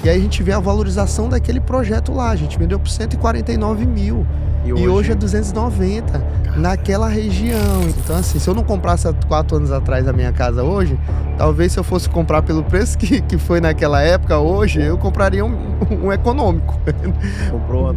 E aí a gente vê a valorização daquele projeto lá. A gente vendeu por 149 mil. E hoje é 290 naquela região. Então, assim, se eu não comprasse há 4 anos atrás a minha casa hoje, talvez se eu fosse comprar pelo preço que foi naquela época, hoje, eu compraria um econômico.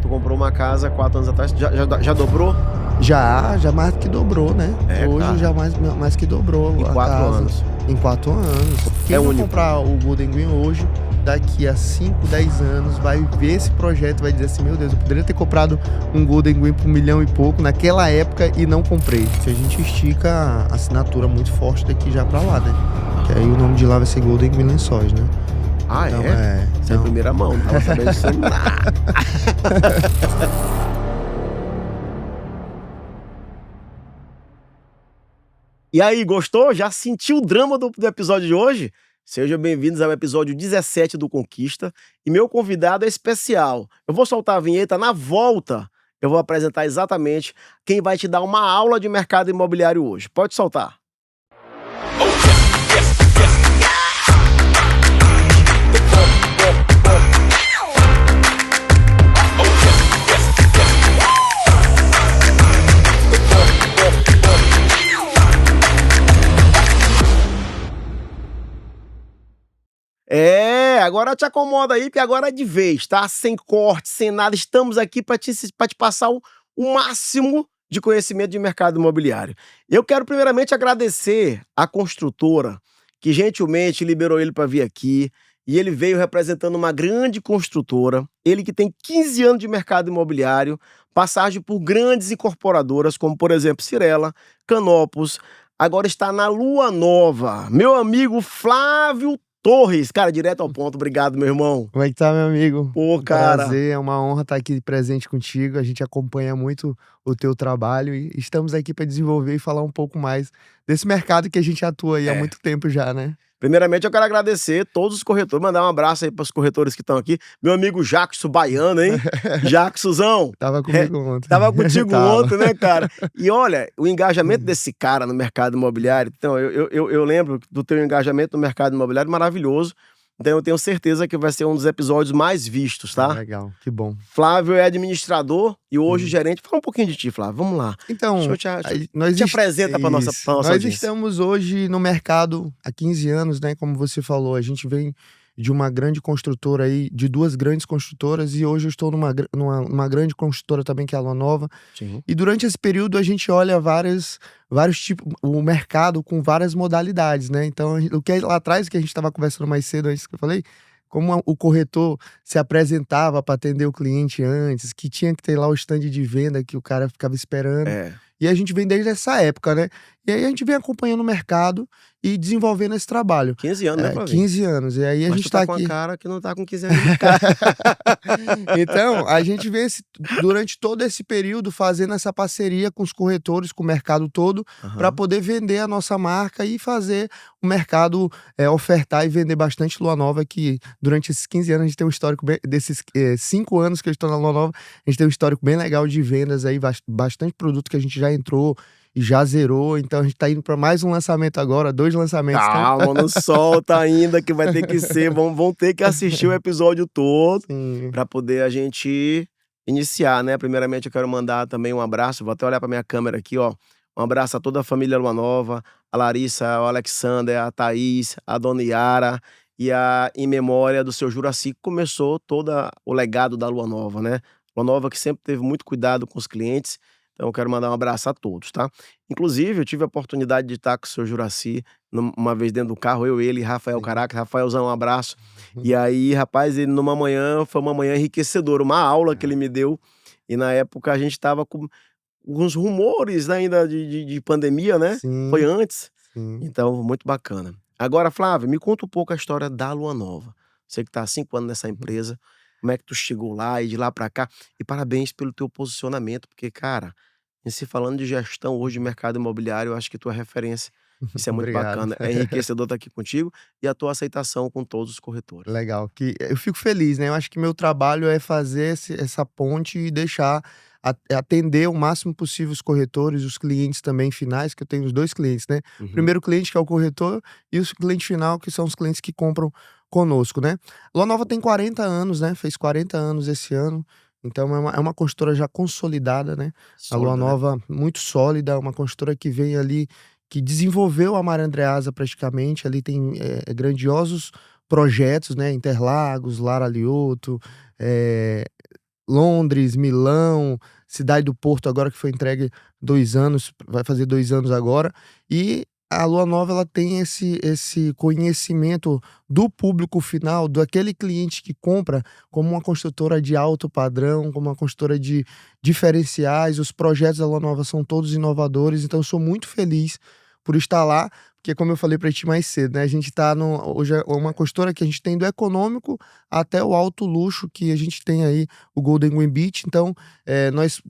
Tu comprou uma casa 4 anos atrás, já dobrou? Já mais que dobrou, né? Hoje cara. já mais que dobrou Em a 4 casa. anos. Em 4 anos. Quem vai comprar o Golden Green hoje, daqui a 5, 10 anos, vai ver esse projeto e vai dizer assim, meu Deus, eu poderia ter comprado um Golden Green por 1 milhão e pouco naquela época e não comprei. Porque a gente estica a assinatura muito forte daqui já pra lá, né? Que aí o nome de lá vai ser Golden Green Lençóis, né? Ah, então, Isso é em primeira mão, não tava sabendo disso nada. E aí, gostou? Já sentiu o drama do episódio de hoje? Sejam bem-vindos ao episódio 17 do Conquista. E meu convidado é especial. Eu vou soltar a vinheta, na volta eu vou apresentar exatamente quem vai te dar uma aula de mercado imobiliário hoje. Pode soltar. Agora te acomoda aí, porque agora é de vez, tá? Sem corte, sem nada. Estamos aqui para te passar o máximo de conhecimento de mercado imobiliário. Eu quero primeiramente agradecer a construtora que gentilmente liberou ele para vir aqui. E ele veio representando uma grande construtora. Ele que tem 15 anos de mercado imobiliário, passagem por grandes incorporadoras, como por exemplo Cirela, Canopus. Agora está na Lua Nova. Meu amigo Flávio Torres, cara, direto ao ponto. Obrigado, meu irmão. Como é que tá, meu amigo? Pô, cara. Prazer, é uma honra estar aqui presente contigo. A gente acompanha muito o teu trabalho e estamos aqui para desenvolver e falar um pouco mais desse mercado que a gente atua aí há muito tempo já, né? Primeiramente, eu quero agradecer todos os corretores, mandar um abraço aí para os corretores que estão aqui. Meu amigo Jackson Baiano, hein? Jacksonzão. Tava comigo ontem. Tava contigo ontem, né, cara? E olha, o engajamento desse cara no mercado imobiliário, então, eu lembro do teu engajamento no mercado imobiliário maravilhoso. Então eu tenho certeza que vai ser um dos episódios mais vistos, tá? Legal, que bom. Flávio é administrador e hoje gerente. Fala um pouquinho de ti, Flávio, vamos lá. Então, nós te apresenta para nossa nós audiência. Estamos hoje no mercado há 15 anos, né? Como você falou, a gente vem de uma grande construtora aí, de 2 grandes construtoras, e hoje eu estou numa grande construtora também, que é a Lua Nova. Sim. E durante esse período a gente olha vários tipos, o mercado com várias modalidades, né? Então, o que lá atrás, que a gente estava conversando mais cedo, antes que eu falei, como o corretor se apresentava para atender o cliente antes, que tinha que ter lá o stand de venda que o cara ficava esperando. E a gente vem desde essa época, né? E aí a gente vem acompanhando o mercado e desenvolvendo esse trabalho. 15 anos, né, Flávio? 15 anos. E aí a gente tá aqui. com a cara que não tá com 15 anos de cara. Então, a gente vem durante todo esse período fazendo essa parceria com os corretores, com o mercado todo, para poder vender a nossa marca e fazer o mercado ofertar e vender bastante Lua Nova, que durante esses 15 anos a gente tem um histórico desses 5 anos que eu estou na Lua Nova, a gente tem um histórico bem legal de vendas aí, bastante produto que a gente já entrou e já zerou, então a gente tá indo para mais um lançamento agora, 2 lançamentos. Calma, não solta ainda, que vai ter que ser, vão ter que assistir o episódio todo para poder a gente iniciar, né? Primeiramente eu quero mandar também um abraço, vou até olhar para minha câmera aqui, ó. Um abraço a toda a família Lua Nova, a Larissa, o Alexander, a Thaís, a Dona Yara e em memória do seu Juraci, que começou todo o legado da Lua Nova, né? Lua Nova que sempre teve muito cuidado com os clientes. Então eu quero mandar um abraço a todos, tá? Inclusive, eu tive a oportunidade de estar com o seu Juraci uma vez dentro do carro, eu, ele e Rafael Caraca. Rafaelzão, um abraço. E aí, rapaz, ele foi uma manhã enriquecedora, uma aula que ele me deu. E na época a gente tava com uns rumores ainda de pandemia, né? Sim. Foi antes. Sim. Então, muito bacana. Agora, Flávio, me conta um pouco a história da Lua Nova. Você que tá há 5 anos nessa empresa, como é que tu chegou lá e de lá pra cá? E parabéns pelo teu posicionamento, porque, cara, em se falando de gestão hoje de mercado imobiliário, eu acho que tu é referência. Isso é muito Obrigado. bacana. É enriquecedor estar aqui contigo e a tua aceitação com todos os corretores. Legal, que eu fico feliz, né? Eu acho que meu trabalho é fazer essa ponte e deixar atender o máximo possível os corretores, os clientes também finais, que eu tenho os 2 clientes, né? O primeiro cliente, que é o corretor, e o cliente final, que são os clientes que compram conosco, né. Lua Nova tem 40 anos, né, fez 40 anos esse ano, então é uma construtora já consolidada, né. A Lua Sólida, né? Nova muito sólida, uma construtora que vem ali, que desenvolveu a Maria Andreasa praticamente, ali tem, grandiosos projetos, né, Interlagos, Lara Lioto, eh, Londres, Milão, Cidade do Porto agora que foi entregue 2 anos, vai fazer 2 anos agora, e a Lua Nova ela tem esse conhecimento do público final, daquele cliente que compra, como uma construtora de alto padrão, como uma construtora de diferenciais, os projetos da Lua Nova são todos inovadores, então eu sou muito feliz por estar lá, porque como eu falei para ti mais cedo, né, a gente tá hoje é uma construtora que a gente tem do econômico até o alto luxo que a gente tem aí o Golden Wing Beach, então, nós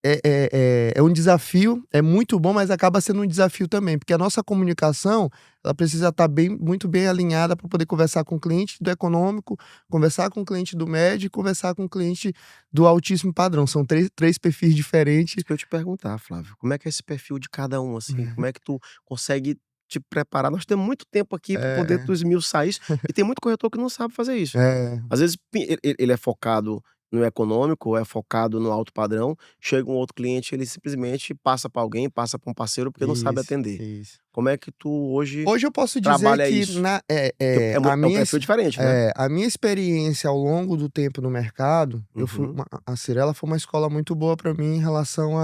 é um desafio, é muito bom, mas acaba sendo um desafio também, porque a nossa comunicação, ela precisa estar muito bem alinhada para poder conversar com o cliente do econômico, conversar com o cliente do médio e conversar com o cliente do altíssimo padrão, são três perfis diferentes. Isso que eu ia te perguntar, Flávio, como é que é esse perfil de cada um, assim? Como é que tu consegue te preparar? Nós temos muito tempo aqui para poder tu É, esmiuçar isso, e tem muito corretor que não sabe fazer isso. é, Às vezes ele é focado no econômico, ou é focado no alto padrão, chega um outro cliente, ele simplesmente passa para alguém, passa para um parceiro, porque não sabe isso, atender. isso. Como é que tu hoje Hoje eu posso dizer trabalha que isso? Porque é um perfil diferente, né? a minha experiência ao longo do tempo no mercado, Uhum. a Cirela foi uma escola muito boa para mim em relação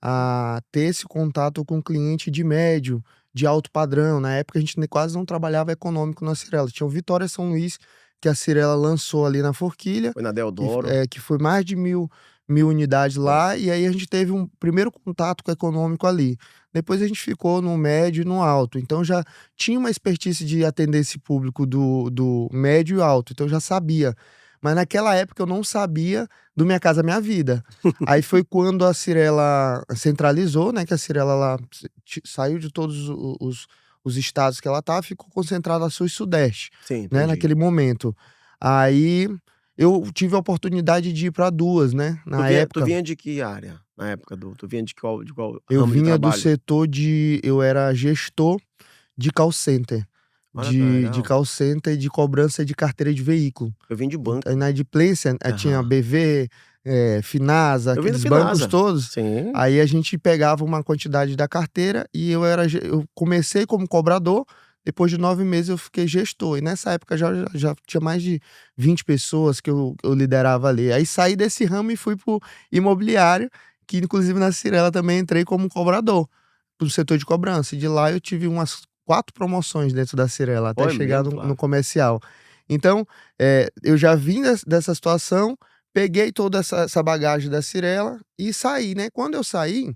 a ter esse contato com cliente de médio, de alto padrão. Na época a gente quase não trabalhava econômico na Cirela. Tinha o Vitória São Luís, que a Cirela lançou ali na Forquilha, Foi na Deodoro. que foi mais de mil unidades É. lá, e aí a gente teve um primeiro contato com o econômico ali. Depois a gente ficou no médio e no alto, então já tinha uma expertise de atender esse público do médio e alto, então eu já sabia. Mas naquela época eu não sabia do Minha Casa Minha Vida. Aí foi quando a Cirela centralizou, né, que a Cirela ela saiu de todos os estados que ela estava, ficou concentrada a sul e sudeste, Sim, né, entendi. naquele momento. Aí eu tive a oportunidade de ir para 2, né, na Tu época. vinha de que área? Na época tu vinha de qual Eu ramo de vinha do trabalho? setor eu era gestor de call center, Olha que de legal. call center e de cobrança de carteira de veículo. Eu vim de Ent banco. Na adimplência, tinha Aham. BV, Finasa, Eu vim da aqueles bancos Finasa. todos, Sim. aí a gente pegava uma quantidade da carteira e eu comecei como cobrador, depois de 9 meses eu fiquei gestor, e nessa época já tinha mais de 20 pessoas que eu liderava ali. Aí saí desse ramo e fui para o imobiliário, que inclusive na Cirela também entrei como cobrador, para o setor de cobrança, e de lá eu tive umas 4 promoções dentro da Cirela, até Pô, é chegar mesmo, no Flávio? comercial. Então, eu já vim dessa situação, peguei toda essa bagagem da Cirela e saí, né. Quando eu saí,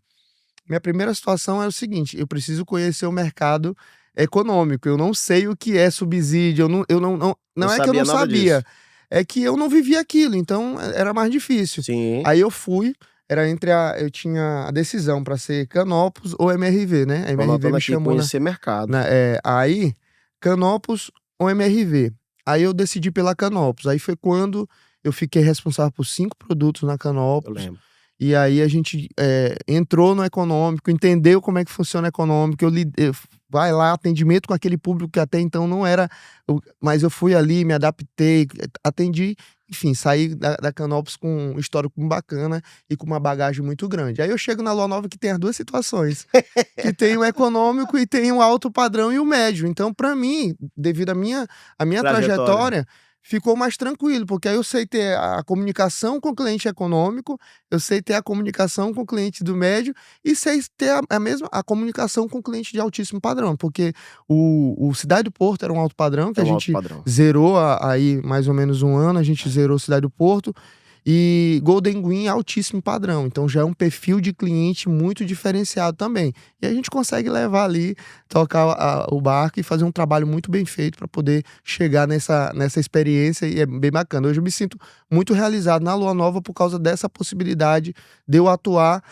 minha primeira situação é o seguinte: eu preciso conhecer o mercado econômico, eu não sei o que é subsídio, Não não é que eu sabia não nada disso. sabia, é que eu não vivia aquilo, então era mais difícil. Sim. Aí eu fui, era entre eu tinha a decisão para ser Canopus ou MRV, né, a Tô MRV anotando me aqui, chamou conhecer mercado. aí Canopus ou MRV. Aí eu decidi pela Canopus, aí foi quando eu fiquei responsável por 5 produtos na Eu Canopus, lembro. e aí a gente, entrou no econômico, entendeu como é que funciona o econômico, vai lá, atendimento com aquele público que até então não era mas eu fui ali, me adaptei, atendi, enfim, saí da Canopus com um histórico bacana e com uma bagagem muito grande. Aí eu chego na Lua Nova que tem as 2 situações, que tem o econômico e tem o alto padrão e o médio. Então, para mim, devido à minha Trajetória. trajetória, ficou mais tranquilo, porque aí eu sei ter a comunicação com o cliente econômico, eu sei ter a comunicação com o cliente do médio e sei ter a mesma comunicação com o cliente de altíssimo padrão, porque o Cidade do Porto era um alto padrão que É a um alto gente padrão. zerou aí mais ou menos um ano, a gente É. zerou Cidade do Porto, e Golden Green altíssimo padrão, então já é um perfil de cliente muito diferenciado também. E a gente consegue levar ali, tocar o barco e fazer um trabalho muito bem feito para poder chegar nessa experiência e é bem bacana. Hoje eu me sinto muito realizado na Lua Nova por causa dessa possibilidade de eu atuar,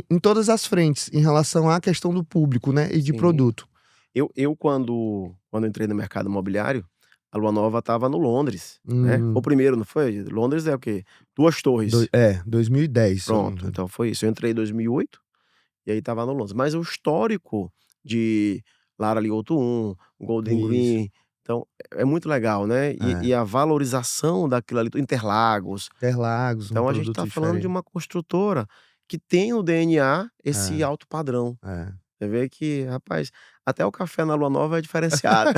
em todas as frentes, em relação à questão do público, né, e de Sim. produto. Eu quando entrei no mercado imobiliário, a Lua Nova estava no Londres, né. O Hum, primeiro, não foi? Londres é o quê? 2 torres. 2010, se eu não me Pronto, engano. então foi isso. Eu entrei em 2008, e aí estava no Londres. Mas o histórico de Lara Lioto 1, Golden Isso. Green, Então, é muito legal, né? E a valorização daquilo ali, do Interlagos. Interlagos, um Então, a gente produto tá falando de diferente. uma construtora que tem no DNA esse É, alto padrão. é. Você vê que, rapaz, até o café na Lua Nova é diferenciado.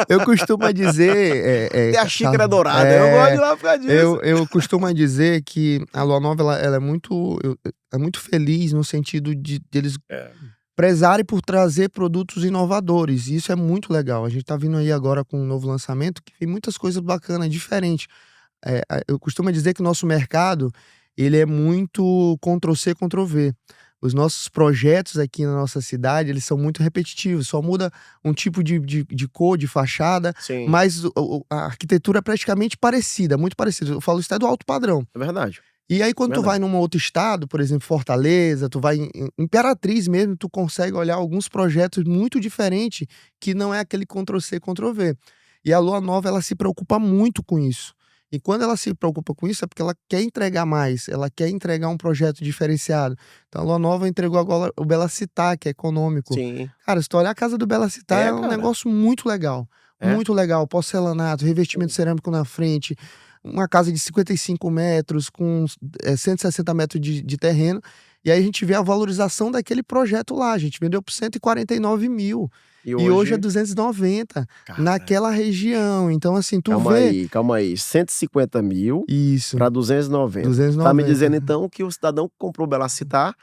Eu costumo dizer, Até a xícara é Carlos, dourada, eu gosto de ir lá por causa disso. eu costumo dizer que a Lua Nova ela é muito feliz no sentido de eles É. prezarem por trazer produtos inovadores, e isso é muito legal. A gente tá vindo aí agora com um novo lançamento que tem muitas coisas bacanas, diferentes. Eu costumo dizer que o nosso mercado, ele é muito Ctrl+C, Ctrl+V. Os nossos projetos aqui na nossa cidade, eles são muito repetitivos, só muda um tipo de cor, de fachada, Sim, mas a arquitetura é praticamente parecida, muito parecida. Eu falo isso até do alto padrão. é verdade. E aí quando tu vai Verdade. num outro estado, por exemplo, Fortaleza, tu vai em Imperatriz mesmo, tu consegue olhar alguns projetos muito diferentes, que não é aquele Ctrl+C, Ctrl+V. E a Lua Nova, ela se preocupa muito com isso. E quando ela se preocupa com isso, é porque ela quer entregar mais, ela quer entregar um projeto diferenciado. Então a Lua Nova entregou agora o Bela Città, que é econômico. Sim. Cara, se tu olhar a casa do Bela Città, é um Cara. negócio muito legal. É. Muito legal. Porcelanato, revestimento cerâmico na frente, uma casa de 55 metros, com 160 metros de terreno. E aí a gente vê a valorização daquele projeto lá. A gente vendeu por 149 mil. E E hoje é hoje, 290 cara, naquela região. Então, assim, tu vê. calma aí. 150 mil Isso, para 290. Tá me 290. dizendo então que o cidadão que comprou o Bela Città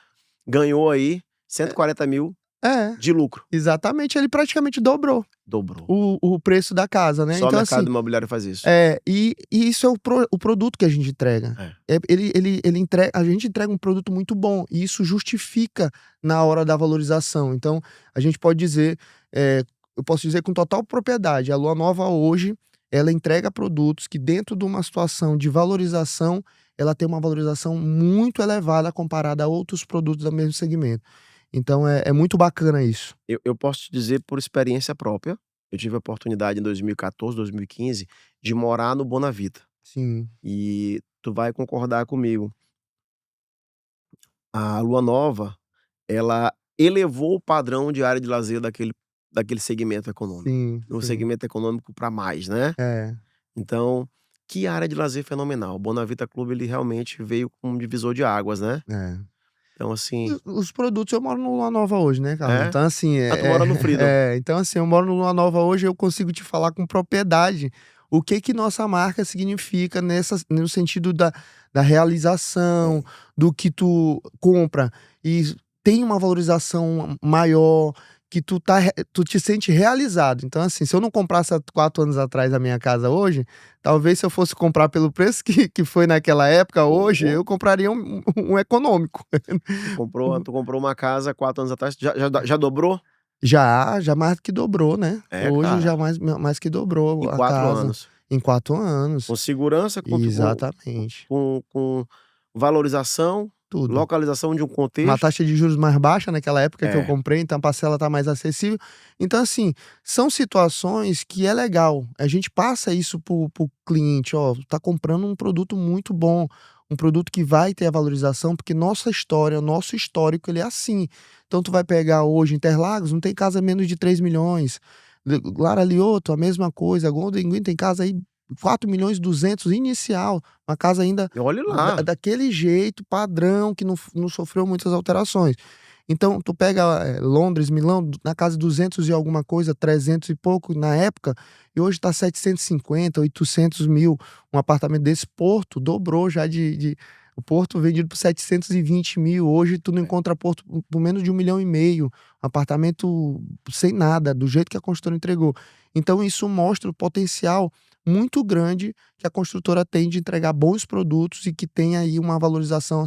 ganhou aí 140 mil É, de lucro. exatamente. Ele praticamente dobrou Dobrou. o preço da casa, né? Só o Então, mercado assim. imobiliário faz isso. E isso é o produto que a gente entrega. Ele entrega, a gente entrega um produto muito bom, e isso justifica na hora da valorização. Então, a gente pode dizer, eu posso dizer com total propriedade, a Lua Nova hoje, ela entrega produtos que dentro de uma situação de valorização, ela tem uma valorização muito elevada comparada a outros produtos do mesmo segmento. Então, é muito bacana isso. Eu posso te dizer por experiência própria. Eu tive a oportunidade em 2014, 2015 de morar no Bonavita. Sim, E tu vai concordar comigo. A Lua Nova, ela elevou o padrão de área de lazer daquele segmento econômico. sim, No sim. segmento econômico para mais, né? É, Então, que área de lazer fenomenal. O Bonavita Clube, ele realmente veio com um divisor de águas, né? é. Então, assim. Os produtos, eu moro no Lua Nova hoje, né, Carlos? É? Então, assim, Ah, tu mora no Freedom. então, assim, eu moro no Lua Nova hoje, eu consigo te falar com propriedade o que nossa marca significa no sentido da realização, do que tu compra e tem uma valorização maior, que tu te sente realizado. Então, assim, se eu não comprasse há 4 anos atrás a minha casa hoje, talvez se eu fosse comprar pelo preço que foi naquela época, hoje, eu compraria um econômico. Tu comprou uma casa 4 anos atrás. Já dobrou? Já mais que dobrou, né? Hoje Cara. já mais que dobrou Em a 4 casa. anos. Em 4 anos. Com segurança, Exatamente. com valorização, Tudo. localização de um Uma contexto. taxa de juros mais baixa naquela época que eu É. comprei, então a parcela tá mais acessível. Então, assim, são situações que é legal. A gente passa isso pro cliente, ó, tá comprando um produto muito bom, um produto que vai ter a valorização, porque nossa história, o nosso histórico, ele é assim. Então, tu vai pegar hoje Interlagos, não tem casa menos de 3 milhões. Lara Lioto, a mesma coisa. Golden Green tem casa aí 4.200.000 inicial, uma casa ainda Olhe lá. daquele jeito, padrão, que não sofreu muitas alterações. Então, tu pega Londres, Milão, na casa de 200 e alguma coisa, 300 e pouco na época, e hoje tá 750, 800 mil. Um apartamento desse. Porto dobrou já o Porto vendido por 720 mil. Hoje tu não encontra Porto por menos de 1,5 milhão. Apartamento sem nada, do jeito que a construtora entregou. Então, isso mostra o potencial muito grande que a construtora tem de entregar bons produtos e que tem aí uma valorização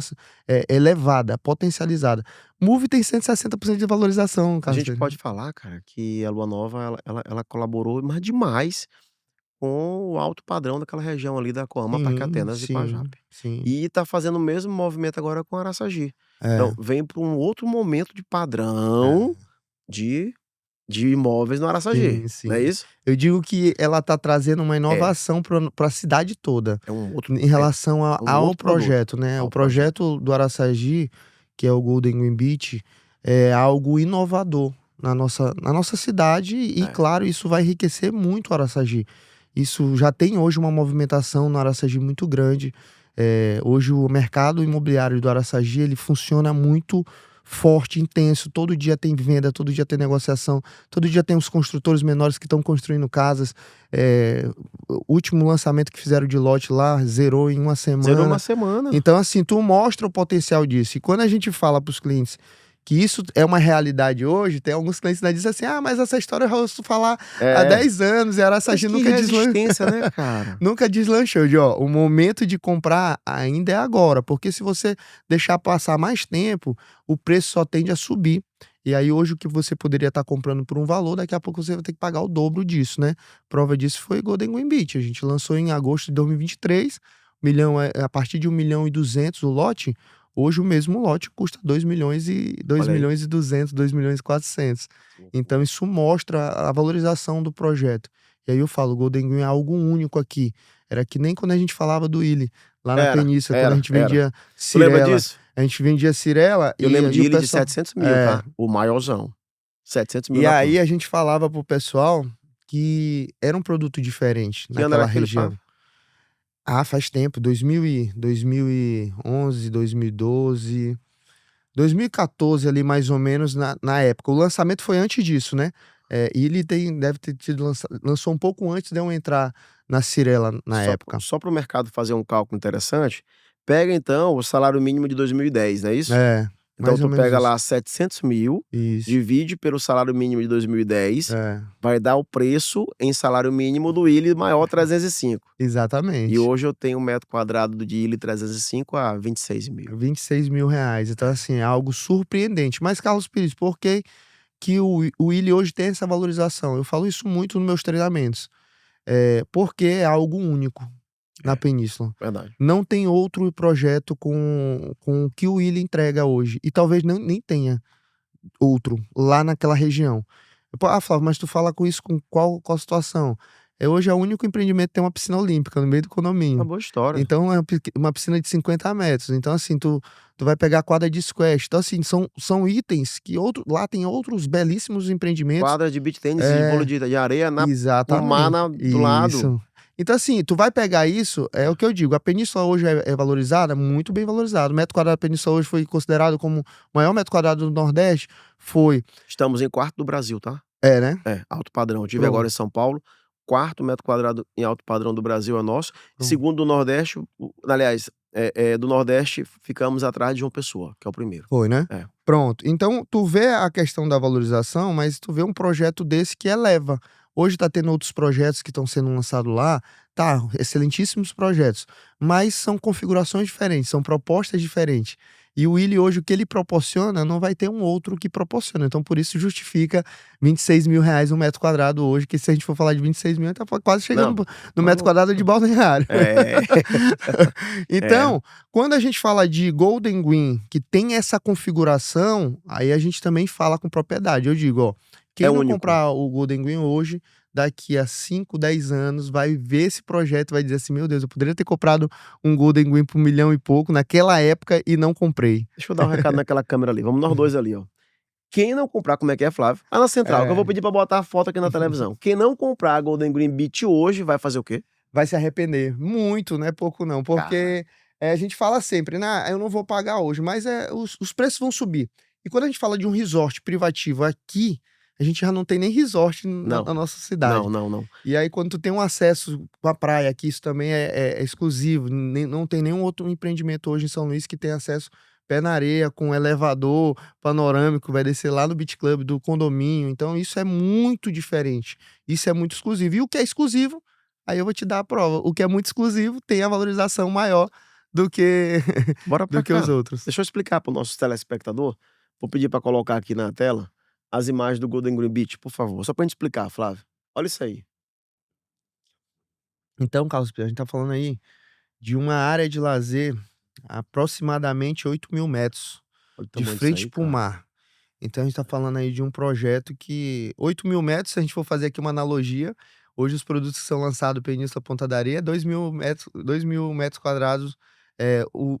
elevada, potencializada. Move tem 160% de valorização, A Carlos. gente pode falar, cara, que a Lua Nova ela colaborou, mas demais, com o alto padrão daquela região ali da Coama, Parque Sim, Atenas e sim, Guajape. sim. E tá fazendo o mesmo movimento agora com Araçagi. É, Então, vem para um outro momento de padrão é. de imóveis no Araçagi, Sim, não é sim. isso? Eu digo que ela tá trazendo uma É, inovação para a cidade toda, é um outro em relação um ao outro produto, projeto, né. O ao projeto. projeto do Araçagi, que é o Golden Green Beach, é algo inovador. na nossa cidade e, claro, isso vai enriquecer muito o Araçagi. Isso já tem hoje uma movimentação no Araçagi muito grande. Hoje o mercado imobiliário do Araçagi, ele funciona muito forte, intenso. Todo dia tem venda, todo dia tem negociação, todo dia tem os construtores menores que estão construindo casas. O último lançamento que fizeram de lote lá zerou em uma semana. Zerou uma semana. Então, assim, tu mostra o potencial disso. E quando a gente fala para os clientes que isso é uma realidade hoje, tem alguns clientes que dizem assim, mas essa história eu ouço falar há 10 anos e a Araçagi nunca resistência, né, cara? Nunca deslanchou. O momento de comprar ainda é agora, porque se você deixar passar mais tempo, o preço só tende a subir. E aí hoje o que você poderia estar comprando por um valor, daqui a pouco você vai ter que pagar o dobro disso, né? Prova disso foi Golden Green Beach. A gente lançou em agosto de 2023, a partir de 1.200.000 o lote. Hoje o mesmo lote custa 2 milhões e 2.200.000, 2.400.000. Então isso mostra a valorização do projeto. E aí eu falo, o Golden Green é algo único aqui. Era que nem quando a gente falava do Illy, lá na Península, quando a gente vendia Cirela. Lembra disso? A gente vendia Cirela eu lembro de Illy de 700 mil, tá? O maiorzão. 700 mil. E aí a gente falava pro pessoal que era um produto diferente naquela região. Faz tempo, 2011, 2012, 2014 ali mais ou menos na época. O lançamento foi antes disso, né? Illy deve ter lançou um pouco antes de eu entrar na Cirela na época. Só para o mercado fazer um cálculo interessante, pega então o salário mínimo de 2010, não é isso? Então tu pega lá 700 mil, divide pelo salário mínimo de 2010, vai dar o preço em salário mínimo do Illy maior 305. Exatamente. E hoje eu tenho um metro quadrado de Illy 305 a 26 mil. 26 mil reais. Então assim, é algo surpreendente. Mas Carlos Pires, por que o Illy hoje tem essa valorização? Eu falo isso muito nos meus treinamentos. Porque é algo único na Península. Verdade. Não tem outro projeto com o que o Illy entrega hoje. E talvez nem tenha outro lá naquela região. Flávio, mas tu fala com isso com qual situação? Hoje é o único empreendimento que tem uma piscina olímpica no meio do condomínio. Uma boa história. Então é uma piscina de 50 metros. Então assim, tu vai pegar a quadra de squash. Então assim, são itens que lá tem outros belíssimos empreendimentos. Quadra de beach tênis e vôlei de areia exatamente. O mar do lado. Então assim, tu vai pegar isso, é o que eu digo, a Península hoje é valorizada, muito bem valorizada. O metro quadrado da Península hoje foi considerado como o maior metro quadrado do Nordeste, foi. Estamos em quarto do Brasil, tá? Né? Alto padrão. Eu estive agora em São Paulo, quarto metro quadrado em alto padrão do Brasil é nosso. Segundo do Nordeste, aliás, do Nordeste ficamos atrás de João Pessoa, que é o primeiro. Foi, né? Pronto. Então, tu vê a questão da valorização, mas tu vê um projeto desse que eleva. Hoje tá tendo outros projetos que estão sendo lançados lá, excelentíssimos projetos, mas são configurações diferentes, são propostas diferentes. E o Illy hoje, o que ele proporciona, não vai ter um outro que proporciona. Então, por isso justifica 26 mil reais um metro quadrado hoje, que se a gente for falar de 26 mil, tá quase chegando no metro quadrado de Balneário. Então, quando a gente fala de Golden Green, que tem essa configuração, aí a gente também fala com propriedade. Eu digo, quem não comprar o Golden Green hoje, daqui a 5, 10 anos, vai ver esse projeto e vai dizer assim, meu Deus, eu poderia ter comprado um Golden Green por 1 milhão e pouco naquela época e não comprei. Deixa eu dar um recado naquela câmera ali, vamos nós dois ali, ó. Quem não comprar, como é que é, Flávio? Na central, que eu vou pedir pra botar a foto aqui na televisão. Quem não comprar a Golden Green Beach hoje, vai fazer o quê? Vai se arrepender. Muito, não é pouco não, porque a gente fala sempre, eu não vou pagar hoje, mas os preços vão subir. E quando a gente fala de um resort privativo aqui, a gente já não tem nem resort na nossa cidade. Não. E aí, quando tu tem um acesso com a praia, que isso também é exclusivo, não tem nenhum outro empreendimento hoje em São Luís que tem acesso pé na areia, com elevador panorâmico, vai descer lá no Beach Club do condomínio. Então, isso é muito diferente. Isso é muito exclusivo. E o que é exclusivo, aí eu vou te dar a prova. O que é muito exclusivo tem a valorização maior do que, os outros. Deixa eu explicar para o nosso telespectador. Vou pedir para colocar aqui na tela as imagens do Golden Green Beach, por favor. Só pra gente explicar, Flávio. Olha isso aí. Então, Carlos, a gente tá falando aí de uma área de lazer aproximadamente 8.000 metros de frente pro mar. Então, a gente tá falando aí de um projeto que 8.000 metros, se a gente for fazer aqui uma analogia, hoje os produtos que são lançados Península Ponta da Areia, 2.000 metros quadrados,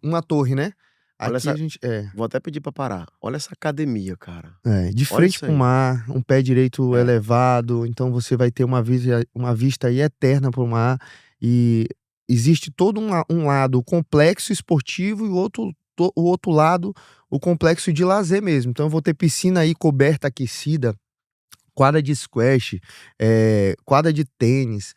uma torre, né? Olha Aqui a essa gente vou até pedir pra parar. Olha essa academia, cara. de Olha frente isso para o aí. mar, um pé direito É. elevado, então você vai ter uma vista aí eterna para o mar, e existe todo um lado o complexo esportivo e o outro lado, o complexo de lazer mesmo. Então eu vou ter piscina aí coberta, aquecida, quadra de squash, quadra de tênis,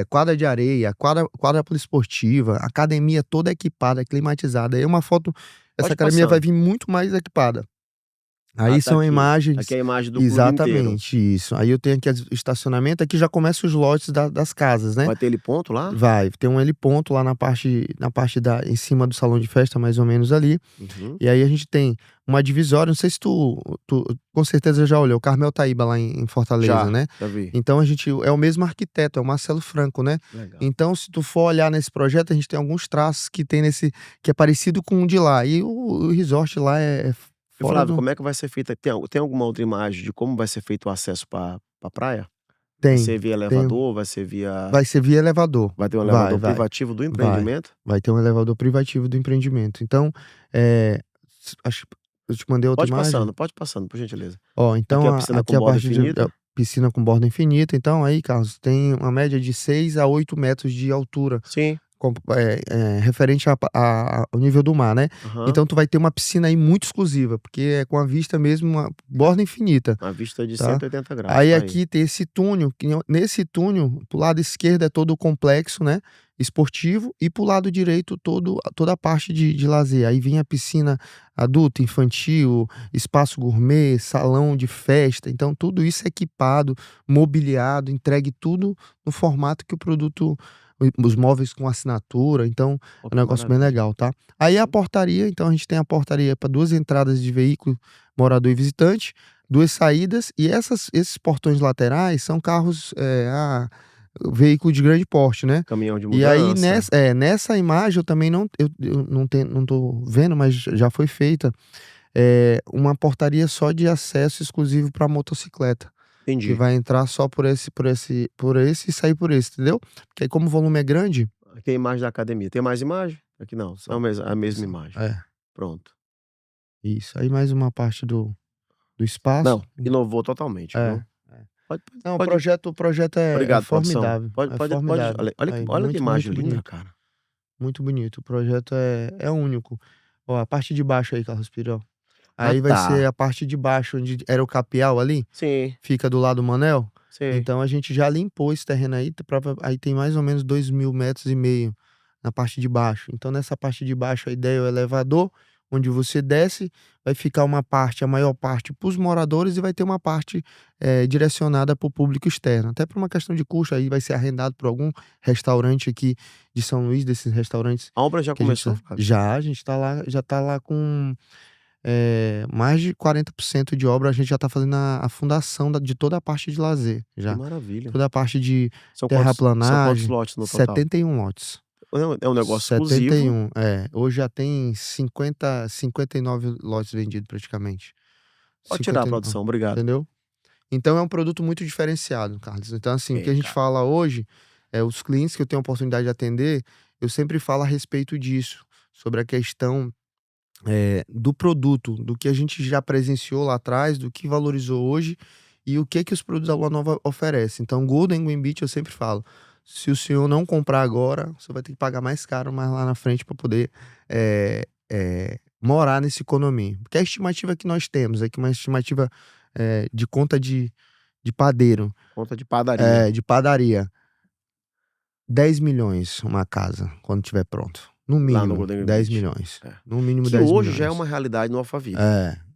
quadra de areia, quadra poliesportiva, academia toda equipada, climatizada. Aí uma foto, essa Pode academia vai passando. vir muito mais equipada. Ah, Aí tá são aqui. Aqui imagens. é a imagem do clube inteiro. Exatamente, isso. Aí eu tenho aqui estacionamento, aqui já começa os lotes das casas, né. Vai ter heliponto lá? Vai, tem um heliponto lá na parte da em cima do salão de festa, mais ou menos ali. Uhum. E aí a gente tem uma divisória, não sei se tu com certeza já olhou, o Carmel Taíba lá em Fortaleza, Já, né. já vi. Então a gente é o mesmo arquiteto, é o Marcelo Franco, né. Legal. Então se tu for olhar nesse projeto, a gente tem alguns traços que é parecido com o de lá, e o resort lá é E fora Flávio, do como é que vai ser feita tem alguma outra imagem de como vai ser feito o acesso pra praia? Vai tem, ser via tem elevador, vai ser via vai ser via elevador. vai ter um Vai, elevador vai, privativo do vai. empreendimento? Vai ter um elevador privativo do empreendimento. Então, acho que eu te mandei outra imagem? Pode passando, por gentileza. Ó, Aqui é então a piscina aqui com a borda parte de infinita? piscina com borda infinita, então aí, Carlos, tem uma média de 6 a 8 metros de altura, Sim. referente ao nível do mar, né. Aham. Então tu vai ter uma piscina aí muito exclusiva, porque é com a vista mesmo, uma borda infinita, Uma vista de tá. 180 graus, Aí tá aí. aqui tem esse túnel, nesse túnel, pro lado esquerdo é todo o complexo, né, esportivo, e pro lado direito toda a parte de lazer. Aí vem a piscina adulta, infantil, espaço gourmet, salão de festa, então tudo isso é equipado, mobiliado, entregue tudo no formato que o produto, os móveis com assinatura, então Pô, é um que negócio bem maravilha. legal, tá. Aí a portaria, então a gente tem a portaria para 2 entradas de veículo, morador e visitante, 2 saídas, e esses portões laterais são carros, veículo de grande porte, né. Caminhão de E aí mudança. nessa imagem eu também eu não tô vendo, mas já foi feita, uma portaria só de acesso exclusivo para motocicleta, que Entendi. vai entrar só por esse e sair por esse, entendeu. Porque aí como o volume é grande. Aqui é a imagem da academia. Tem mais imagem? Aqui não, só a mesma Só imagem. é, Pronto. isso. Aí mais uma parte do Não, espaço. inovou totalmente, É, viu. é. Pode Não, pode o projeto é obrigado, produção. formidável, Pode é pode pode formidável. Aí olha que muito, imagem muito linda, bonito, cara. muito bonito. O projeto é único. Ó, a parte de baixo aí, Carlos Pires, ó. Ah, Aí vai ser tá. a parte de baixo onde era o capial ali, Sim, fica do lado do Manel. sim. Então a gente já limpou esse terreno aí, aí tem mais ou menos 2.500 metros na parte de baixo. Então nessa parte de baixo a ideia é o elevador, onde você desce, vai ficar uma parte, a maior parte para os moradores, e vai ter uma parte, direcionada para o público externo. Até por uma questão de custo, aí vai ser arrendado por algum restaurante aqui de São Luís, desses restaurantes A obra já que a gente começou, Flávio? a gente tá lá, já tá lá com, mais de 40% de obra. A gente já tá fazendo a fundação de toda a parte de lazer Que já. maravilha. Toda a parte de São quantos terraplanagem, lotes no total? 71 lotes. É um negócio exclusivo. 71, hoje já tem 59 lotes vendidos praticamente. Pode tirar, 59, produção, obrigado. entendeu? Então é um produto muito diferenciado, Carlos. Então assim, o que a gente Cara. fala hoje, os clientes que eu tenho a oportunidade de atender, eu sempre falo a respeito disso, sobre a questão, do produto, do que a gente já presenciou lá atrás, do que valorizou hoje e o que os produtos da Lua Nova oferecem. Então, Golden Green Beach, eu sempre falo, se o senhor não comprar agora, você vai ter que pagar mais caro mais lá na frente para poder, morar nesse condomínio. Porque a estimativa que nós temos é que uma estimativa, de conta de padeiro, Conta de padaria. de padaria, 10 milhões uma casa, quando estiver pronto. No Lá no mínimo, Golden Gate 10 Beach. milhões. É. No mínimo Que 10 hoje já é milhões. uma realidade no Alphaville.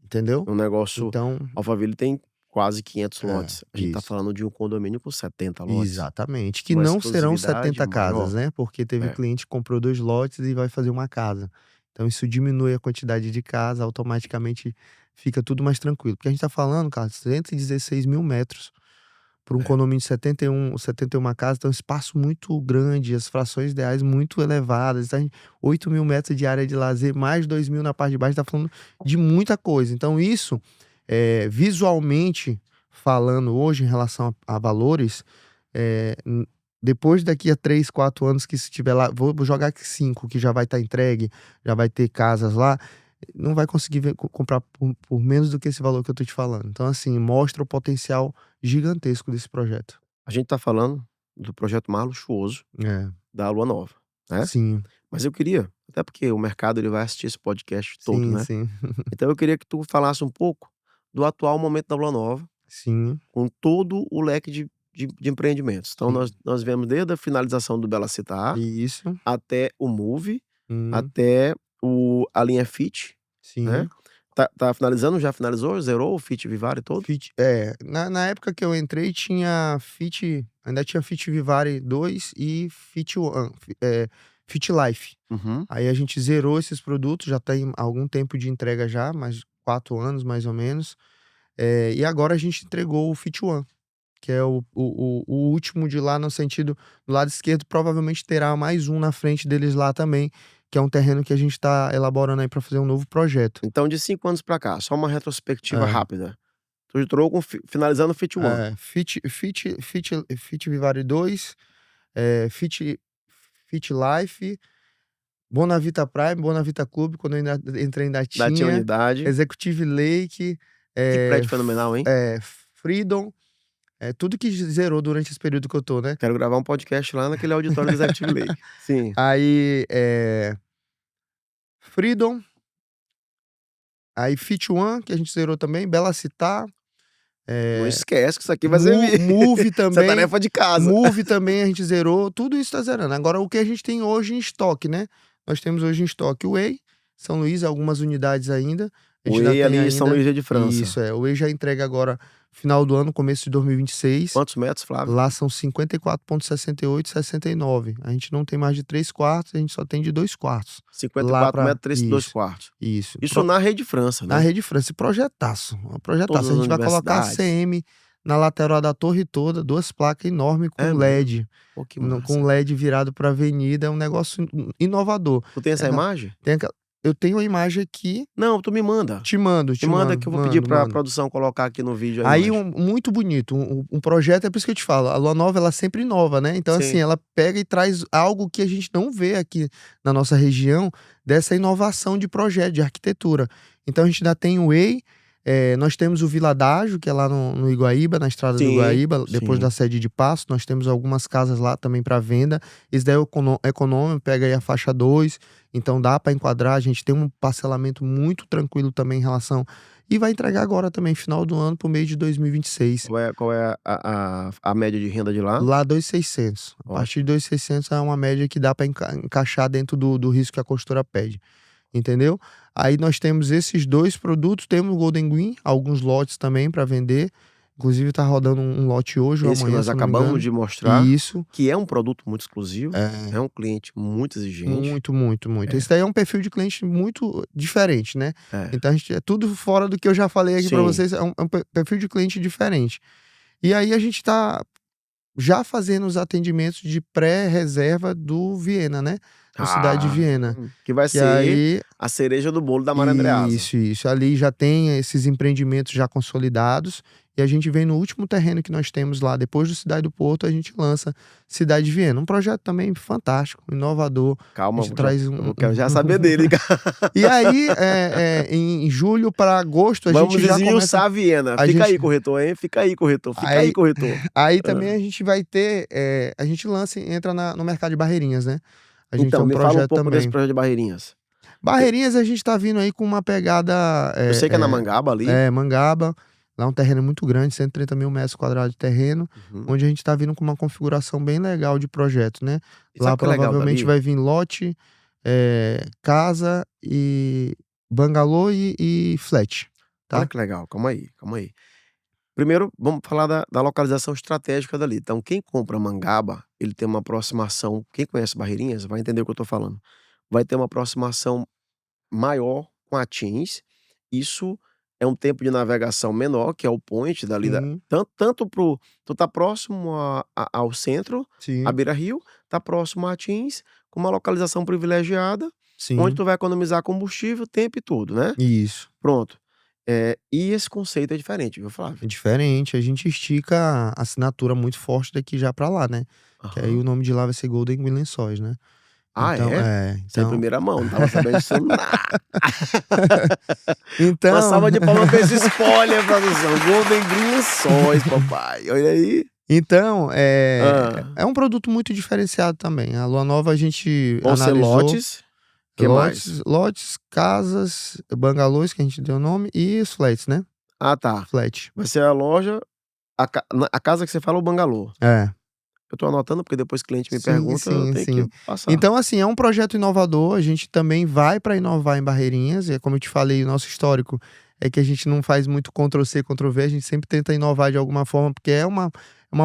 Entendeu? Um negócio Então, Alphaville tem quase 500 lotes. A gente tá isso. falando de um condomínio com 70 lotes. Exatamente. Que Uma não serão exclusividade 70 casas, maior. né, porque teve É. cliente que comprou 2 lotes e vai fazer uma casa. Então isso diminui a quantidade de casa, automaticamente fica tudo mais tranquilo. Porque a gente tá falando, cara, 116 mil metros para um É. condomínio de 71 casas, então um espaço muito grande, as frações ideais muito elevadas, tá, 8 mil metros de área de lazer, mais 2 mil na parte de baixo, tá falando de muita coisa. Então isso, visualmente falando hoje em relação a valores, depois daqui a 3, 4 anos que estiver lá, vou jogar aqui 5, que já vai estar entregue, já vai ter casas lá, não vai conseguir comprar por menos do que esse valor que eu tô te falando. Então, assim, mostra o potencial gigantesco desse projeto. A gente tá falando do projeto mais luxuoso É, da Lua Nova, né? sim, Mas eu queria, até porque o mercado ele vai assistir esse podcast todo, sim, né? sim, Então eu queria que tu falasse um pouco do atual momento da Lua Nova, sim, com todo o leque de empreendimentos. Então sim. nós vemos desde a finalização do Bela Citar, Isso, até o Move, hum, até a linha Fit, né? sim. Tá finalizando, já finalizou, zerou o Fit Vivari todo? Na época que eu entrei tinha ainda tinha Fit Vivari 2 e Fit One, Fit Life. Uhum. Aí a gente zerou esses produtos, já tem algum tempo de entrega já, mais 4 anos mais ou menos. E agora a gente entregou o Fit One, que é o último de lá, no sentido, do lado esquerdo provavelmente terá mais um na frente deles lá também, que é um terreno que a gente está elaborando aí para fazer um novo projeto. Então de 5 anos pra cá, só uma retrospectiva É. rápida. Tu entrou finalizando o Fit One. Fit Vivari 2, Fit Life, Bonavita Prime, Bonavita Clube, quando eu ainda entrei ainda Da tinha tinha, unidade. Executive Lake, Que eh, prédio fenomenal, hein? Freedom, tudo que zerou durante esse período que eu tô, né. Quero gravar um podcast lá naquele auditório do Executive Lake. Sim. Aí, Freedom, aí Fit One, que a gente zerou também, Bela Citar, Não esquece que isso aqui vai servir. Move Isso é também. tarefa de casa. Move também a gente zerou, tudo isso tá zerando. Agora o que a gente tem hoje em estoque, né, nós temos hoje em estoque o Whey, São Luís, algumas unidades ainda, a O gente ainda Whey tem ali em São ainda Luís de França. isso, o Whey já entrega agora final do ano, começo de 2026. Quantos metros, Flávio? Lá são 54,68, 69. A gente não tem mais de 3/4, a gente só tem de 2/4. 54 metros, 3 2 Isso, quartos. isso. Isso na Rede França, Na né? Rede França, projetaço, Todas projetaço. A as gente vai colocar a universidades. CM na lateral da torre toda, 2 placas enormes com É mesmo? LED, Pô, que com massa. LED virado pra avenida, é um negócio inovador. Tu tem essa imagem? Eu tenho uma imagem aqui, Não, tu me manda. te mando, Me manda que eu vou pedir pra mando. produção colocar aqui no vídeo a Aí, imagem. muito bonito, um projeto, é por isso que eu te falo, a Lua Nova ela sempre inova, né, então assim, Sim. ela pega e traz algo que a gente não vê aqui na nossa região, dessa inovação de projeto, de arquitetura. Então a gente ainda tem o Whey, nós temos o Vila Dágio, que é lá no Iguaíba, na estrada do Sim, Iguaíba, depois sim. da sede de Passo, nós temos algumas casas lá também para venda, esse daí é econômico, pega aí a faixa 2, então dá para enquadrar, a gente tem um parcelamento muito tranquilo também em relação. E vai entregar agora também, final do ano, pro meio de 2026. Qual é a média de renda de lá? Lá 2.600. A partir de 2.600 é uma média que dá para encaixar dentro do risco que a construtora pede. Entendeu? Aí nós temos esses 2 produtos, temos o Golden Green, alguns lotes também para vender. Inclusive tá rodando um lote hoje ou Esse que amanhã, nós se eu não me acabamos engano. de mostrar, Isso. que é um produto muito exclusivo, É. é um cliente muito exigente. Muito, muito, muito. É. Esse daí é um perfil de cliente muito diferente, né? É. Então a gente é tudo fora do que eu já falei aqui para Sim. vocês, é um perfil de cliente diferente. E aí a gente tá já fazendo os atendimentos de pré-reserva do Viena, né, do Cidade de Viena. Que vai Que ser aí a cereja do bolo da Maria Andreasa. isso. Ali já tem esses empreendimentos já consolidados, e a gente vem no último terreno que nós temos lá, depois do Cidade do Porto, a gente lança Cidade de Viena. Um projeto também fantástico, inovador. Calma, A gente traz eu quero já saber dele. E aí, em julho para agosto, a Vamos gente já começa. esmiuçar a Viena. a Fica aí, gente- corretor, hein? Fica aí, corretor. Fica aí, Aí- corretor. Aí também a gente vai ter, a gente lança e entra no mercado de Barreirinhas, né? A gente Então, tem um me fala um projeto pouco desse também. projeto de Barreirinhas. Barreirinhas a gente tá vindo aí com uma pegada. Eu sei que é na Mangaba ali. Mangaba. Lá é um terreno muito grande, 130 mil metros quadrados de terreno, Uhum. onde a gente tá vindo com uma configuração bem legal de projeto, né? E Lá sabe o que é legal provavelmente dali? vai vir lote, casa e bangalô e flat, tá? Olha que legal, calma aí, calma aí. Primeiro, vamos falar da localização estratégica dali. Então, quem compra Mangaba, ele tem uma aproximação. Quem conhece Barreirinhas vai entender o que eu tô falando. Vai ter uma aproximação maior com Atins. Isso é um tempo de navegação menor, que é o point dali. Sim, Tanto pro. Tu tá próximo ao centro, a sim, Beira-Rio, tá próximo a Atins, com uma localização privilegiada, onde sim. tu vai economizar combustível o tempo e tudo, né? Isso. Pronto. E esse conceito é diferente, viu, Flávio? É diferente. A gente estica a assinatura muito forte daqui já pra lá, né? Que aí Aham. o nome de lá vai ser Golden Green Lençóis, né? Ah, Então, é? Isso é em primeira mão, não tava sabendo disso nada. Uma então, salva de palmas pra esse spoiler, produção. Golden Green Lençóis, papai. Olha aí. então, Ah, é um produto muito diferenciado também. A Lua Nova a gente vão ser analisou lotes. Que mais? lotes, casas, bangalôs, que a gente deu o nome, e os flats, né? Ah, tá. Flat. Vai ser a loja, a casa que você fala, o bangalô. É. Eu tô anotando porque depois o cliente me Sim, pergunta, eu sim, tenho que sim. passar. Então, assim, é um projeto inovador. A gente também vai para inovar em Barreirinhas. E como eu te falei, o nosso histórico é que a gente não faz muito Ctrl-C, Ctrl-V. A gente sempre tenta inovar de alguma forma, porque é uma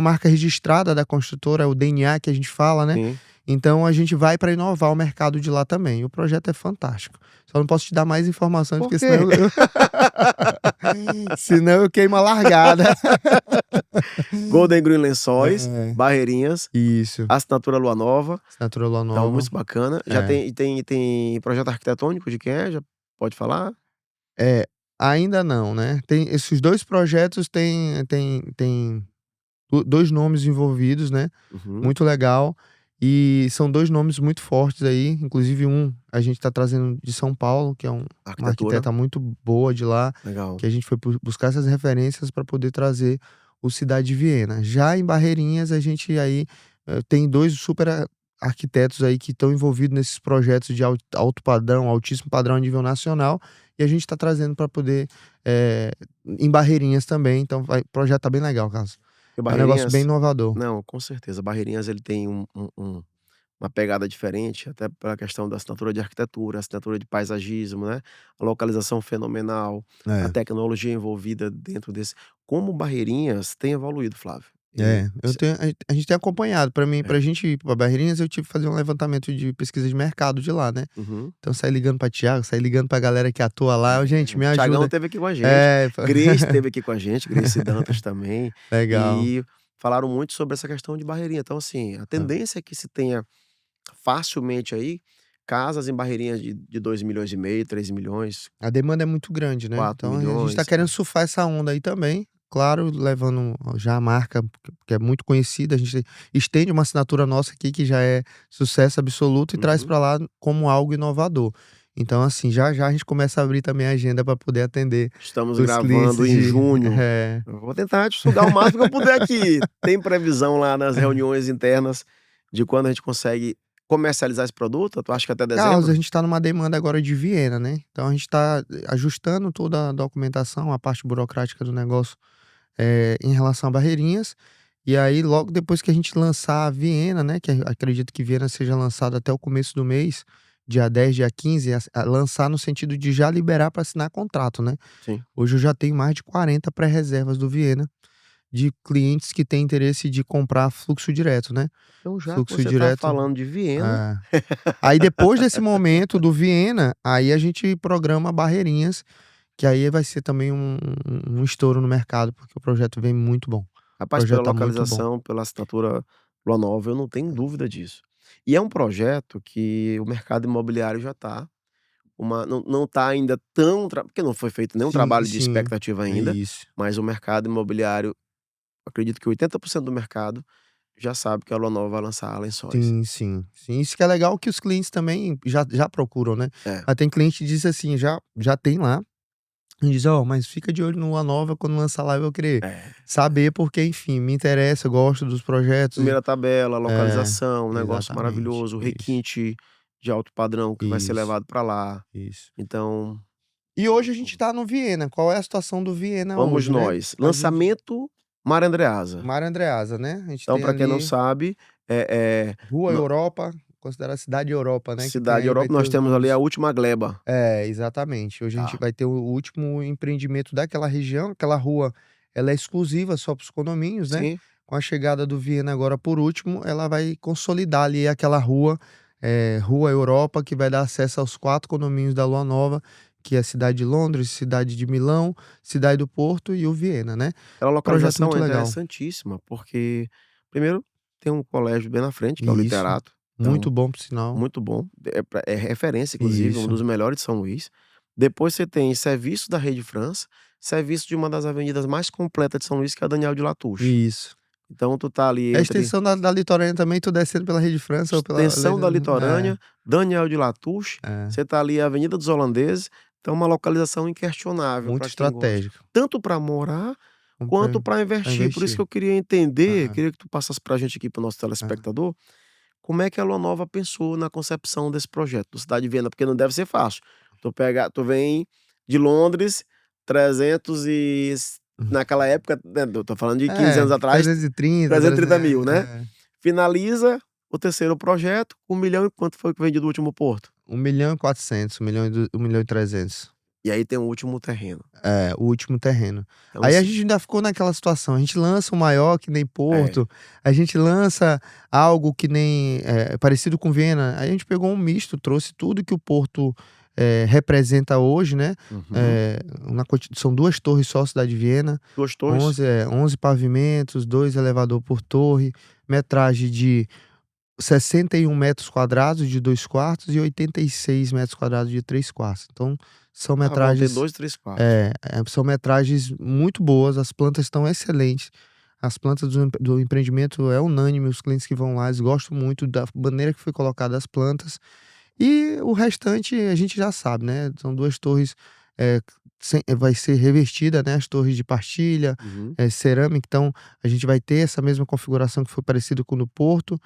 marca registrada da construtora, é o DNA que a gente fala, né? Sim. Então, a gente vai para inovar o mercado de lá também. E o projeto é fantástico. Só não posso te dar mais informações, Por porque quê? senão eu queimo a largada. Golden Green Lençóis, É, Barreirinhas, isso. assinatura Lua Nova. Assinatura Lua Então, Nova. muito bacana. Já É. tem projeto arquitetônico de quem é? Já pode falar? É, ainda não, né. Tem esses 2 projetos tem 2 nomes envolvidos, né, Uhum. muito legal, e são 2 nomes muito fortes aí, inclusive um a gente tá trazendo de São Paulo, que é uma Arquitetura. arquiteta muito boa de lá, Legal. que a gente foi buscar essas referências para poder trazer o Cidade de Viena. Já em Barreirinhas a gente aí, tem 2 super arquitetos aí que estão envolvidos nesses projetos de alto padrão, altíssimo padrão a nível nacional, e a gente está trazendo para poder, em Barreirinhas também, então o projeto tá bem legal, Carlos. Porque É um negócio bem Barreirinhas inovador. não, com certeza. Barreirinhas ele tem uma pegada diferente, até pela questão da assinatura de arquitetura, assinatura de paisagismo, né, a localização fenomenal, a É, tecnologia envolvida dentro desse como Barreirinhas tem evoluído, Flávio. E é, eu tenho a gente tem acompanhado, é. pra gente ir pra Barreirinhas eu tive que fazer um levantamento de pesquisa de mercado de lá, né. Uhum. Então saí ligando pra Thiago, saí ligando pra galera que atua lá: "Ô gente, me Tiagão ajuda". esteve aqui com a gente, É, Grace esteve aqui com a gente, Grace Dantas também, legal. e falaram muito sobre essa questão de Barreirinha. Então, assim, a Hã. tendência é que se tenha facilmente aí casas em Barreirinhas de 2,5 milhões, 3 milhões, A demanda é muito grande, né, quatro então a gente tá milhões. querendo surfar essa onda aí também, claro, levando já a marca, porque é muito conhecida, a gente estende uma assinatura nossa aqui que já é sucesso absoluto e traz Uhum. pra lá como algo inovador. Então, assim, já já a gente começa a abrir também a agenda pra poder atender Estamos os gravando clientes em de junho. é. Eu vou tentar te sugar o máximo que eu puder aqui. Tem previsão lá nas reuniões internas de quando a gente consegue comercializar esse produto? Tu acha que até Carlos, a dezembro? gente tá numa demanda agora de Viena, né, então a gente tá ajustando toda a documentação, a parte burocrática do negócio, em relação a Barreirinhas. E aí, logo depois que a gente lançar a Viena, né, que acredito que Viena seja lançado até o começo do mês, dia 10, dia 15, lançar no sentido de já liberar para assinar contrato, né. Sim. Hoje eu já tenho mais de 40 pré-reservas do Viena, de clientes que têm interesse de comprar fluxo direto, né. Então, já que Fluxo você está direto falando de Viena, é. Aí depois desse momento do Viena, aí a gente programa Barreirinhas, que aí vai ser também um estouro no mercado, porque o projeto vem muito bom. O rapaz, pela projeto tá muito bom. localização, pela assinatura Lua Nova, eu não tenho dúvida disso. E é um projeto que o mercado imobiliário já está não está ainda tão porque não foi feito nenhum Sim, trabalho de sim. expectativa É ainda, isso. mas o mercado imobiliário, acredito que 80% do mercado já sabe que a Lua Nova vai lançar Lençóis. Sim, sim, sim. Isso que é legal que os clientes também já procuram, né. É, Tem cliente que diz assim, já tem lá, e diz: "Ó, mas fica de olho no Lua Nova, quando lançar lá eu vou querer é. saber, porque, enfim, me interessa, eu gosto dos projetos e". Primeira tabela, É, localização, um negócio exatamente. maravilhoso, o Isso, requinte de alto padrão que vai ser isso, levado para lá. isso. Então, E hoje a gente tá no Viena, qual é a situação do Viena vamos hoje, né. nós. A gente Lançamento Mar Andreasa. Mar Andreasa, né, a gente Então, tem para quem não ali sabe, Rua no Europa, considerada cidade Europa, né, que tem Cidade aí vai Europa, ter nós os temos ali a nomes. última gleba. É, exatamente. Hoje a gente Tá. vai ter o último empreendimento daquela região, aquela rua, ela é exclusiva só para os condomínios, né. Sim, Com a chegada do Viena agora por último, ela vai consolidar ali aquela rua, Rua Europa, que vai dar acesso aos 4 condomínios da Lua Nova, que é a cidade de Londres, cidade de Milão, cidade do Porto e o Viena, né. aquela Projeto localização muito é legal. interessantíssima, porque primeiro tem um colégio bem na frente, que é o Isso, Literato, muito então bom por sinal. muito bom, é referência inclusive, um Isso, dos melhores de São Luís. Depois você tem serviço da Rede França, serviço de uma das avenidas mais completas de São Luís, que é a Daniel de Latouche. isso. Então tu tá ali É a entre extensão da litorânea também, tu descendo pela Rede França ou pela extensão da É, litorânea, Daniel de Latouche, é. você tá ali Avenida dos Holandeses, então uma localização inquestionável Muito para quem gosta, estratégico. tanto para morar Como quanto para pra investir. Por isso que investir. eu queria entender, Aham, queria que tu passasse para a gente aqui, para o nosso aham. telespectador, como é que a Lua Nova pensou na concepção desse projeto do Cidade de Viena, porque não deve ser fácil. Tu vem de Londres, 300 e naquela época, né, eu tô falando de 15 É, anos atrás, 330, 330 mil, né? é. Finaliza o terceiro projeto, 1 milhão, e quanto foi que vendido o último porto? 1.400.000, 1.300.000. E aí tem o último terreno. É, o último terreno. Então Aí a assim, gente ainda ficou naquela situação, a gente lança o maior que nem é, Porto, a gente lança algo que nem, parecido com Viena, aí a gente pegou um misto, trouxe tudo que o Porto, representa hoje, né, uhum. são 2 torres só, Cidade de Viena, 2 torres, 11 pavimentos, 2 elevador por torre, metragem de 61 metros quadrados de 2 quartos e 86 metros quadrados de 3 quartos. Então, são vão ter metragens 2, 3 quartos. são metragens muito boas, as plantas estão excelentes. As plantas do empreendimento é unânime, os clientes que vão lá, eles gostam muito da maneira que foi colocada as plantas. E o restante a gente já sabe, né, são 2 torres, vai ser revestida, né, as torres de partilha, Uhum. cerâmica, então a gente vai ter essa mesma configuração que foi parecido com o do Porto.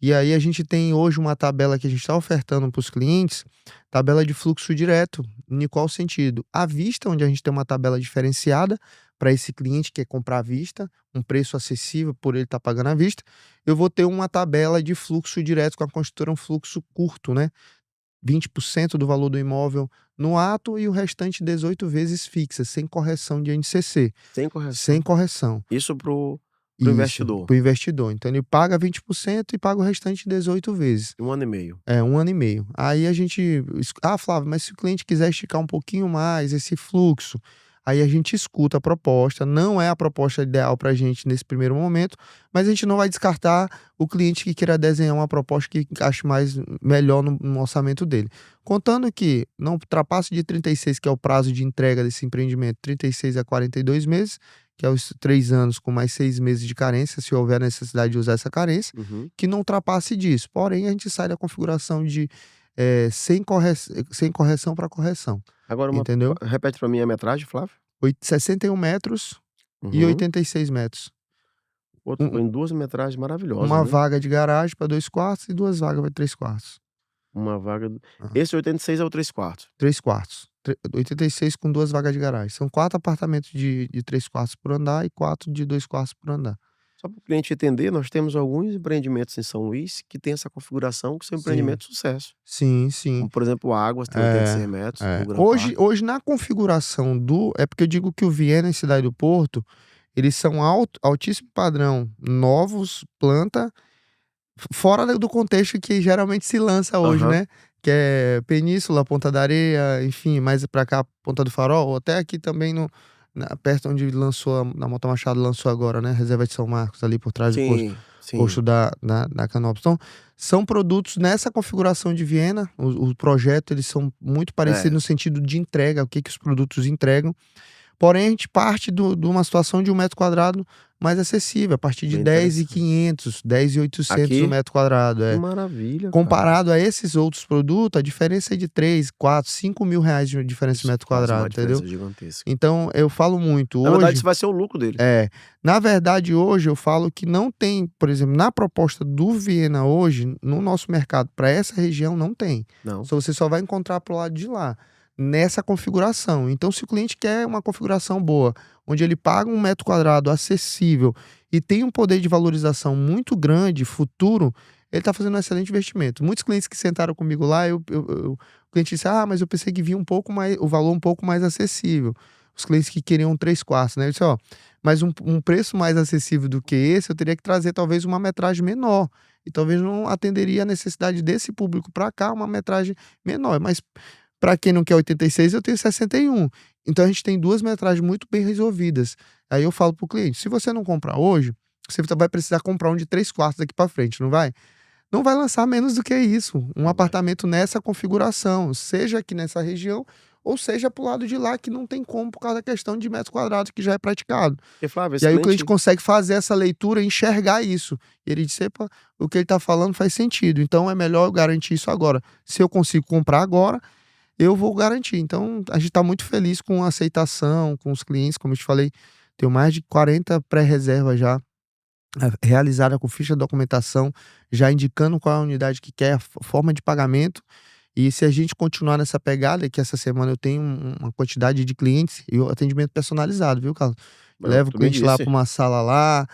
E aí a gente tem hoje uma tabela que a gente está ofertando para os clientes, tabela de fluxo direto. Em qual sentido? À vista, onde a gente tem uma tabela diferenciada para esse cliente que quer comprar à vista, um preço acessível por ele estar pagando à vista, eu vou ter uma tabela de fluxo direto com a construtora, um fluxo curto, né? 20% do valor do imóvel no ato e o restante 18 vezes fixa, sem correção de NCC, Sem sem correção. correção. Isso pro Isso, investidor, para o investidor. Então ele paga 20% e paga o restante 18 vezes. em 1 ano e meio. É, 1 ano e meio. Aí a gente Flávio, mas se o cliente quiser esticar um pouquinho mais esse fluxo, aí a gente escuta a proposta, não é a proposta ideal pra gente nesse primeiro momento, mas a gente não vai descartar o cliente que queira desenhar uma proposta que encaixe mais melhor no orçamento dele. Contando que não ultrapasse de 36, que é o prazo de entrega desse empreendimento, 36 a 42 meses, que é os 3 anos com mais 6 meses de carência, se houver necessidade de usar essa carência, Uhum. que não ultrapasse disso. Porém, a gente sai da configuração de, sem correção para correção, Agora entendeu? repete pra mim a metragem, Flávio? 61 metros e Uhum. 86 metros. Outro Um em 2 metragens maravilhosas, uma né. vaga de garagem para 2 quartos e 2 vagas para 3 quartos. Uma vaga Aham. esse 86 é o 3 quartos. 3 quartos. 86 com 2 vagas de garagem. São 4 apartamentos de 3 quartos por andar e 4 de 2 quartos por andar. Só para o cliente entender, nós temos alguns empreendimentos em São Luís que tem essa configuração que são Sim, empreendimentos de sucesso, sim, sim. como por exemplo o Águas tem É, 86 metros, é. o Gran Hoje na configuração é porque eu digo que o Viena e Cidade do Porto, eles são altíssimo padrão, novos, planta, fora do contexto que geralmente se lança hoje, Aham. né, que é Península, Ponta da Areia, enfim, mais pra cá, Ponta do Farol, ou até aqui também perto onde lançou na Mota Machado lançou agora, né, Reserva de São Marcos, ali por trás do Sim, posto sim. da Canópolis. Então, são produtos nessa configuração de Viena, o projeto, eles são muito parecidos É, no sentido de entrega, o que que os produtos entregam. Porém, a gente parte de uma situação de 1 metro quadrado mais acessível, a partir de bem interessante. 10.500, 10.800 o Aqui, metro quadrado, que é. maravilha, cara. Comparado a esses outros produtos, a diferença é de 3, 4, 5 mil reais de diferença de Isso metro faz quadrado, uma entendeu? diferença gigantesca. Então, eu falo muito, Na verdade, hoje isso vai ser o lucro dele. na verdade, hoje eu falo que não tem, por exemplo, na proposta do Viena hoje, no nosso mercado, para essa região, não tem. Não. Você só vai encontrar pro lado de lá, nessa configuração. Então, se o cliente quer uma configuração boa, onde ele paga 1 metro quadrado acessível e tem um poder de valorização muito grande, futuro, ele está fazendo um excelente investimento. Muitos clientes que sentaram comigo lá, o cliente disse: "Ah, mas eu pensei que vinha um pouco mais, o valor um pouco mais acessível." Os clientes que queriam 3 quartos, né? Eu disse: "Ó, mas um preço mais acessível do que esse, eu teria que trazer talvez uma metragem menor. E talvez não atenderia a necessidade desse público para cá, uma metragem menor. Mas para quem não quer 86, eu tenho 61. Então a gente tem 2 metragens muito bem resolvidas. Aí eu falo para o cliente: se você não comprar hoje, você vai precisar comprar um de 3 quartos daqui para frente, não vai? Não vai lançar menos do que isso. Um Não vai. apartamento nessa configuração, seja aqui nessa região ou seja pro lado de lá que não tem como por causa da questão de metros quadrados que já é praticado. Porque, Flávio, E aí o cliente consegue fazer essa leitura e enxergar isso. E ele diz: "Epa, o que ele está falando faz sentido, então é melhor eu garantir isso agora. Se eu consigo comprar agora, eu vou garantir". Então a gente está muito feliz com a aceitação, com os clientes, como eu te falei, tenho mais de 40 pré-reservas já realizada com ficha de documentação, já indicando qual é a unidade que quer, a forma de pagamento. E se a gente continuar nessa pegada, que essa semana eu tenho uma quantidade de clientes e o atendimento personalizado, viu, Carlos? Levo o Tu me cliente lá disse. para uma sala lá,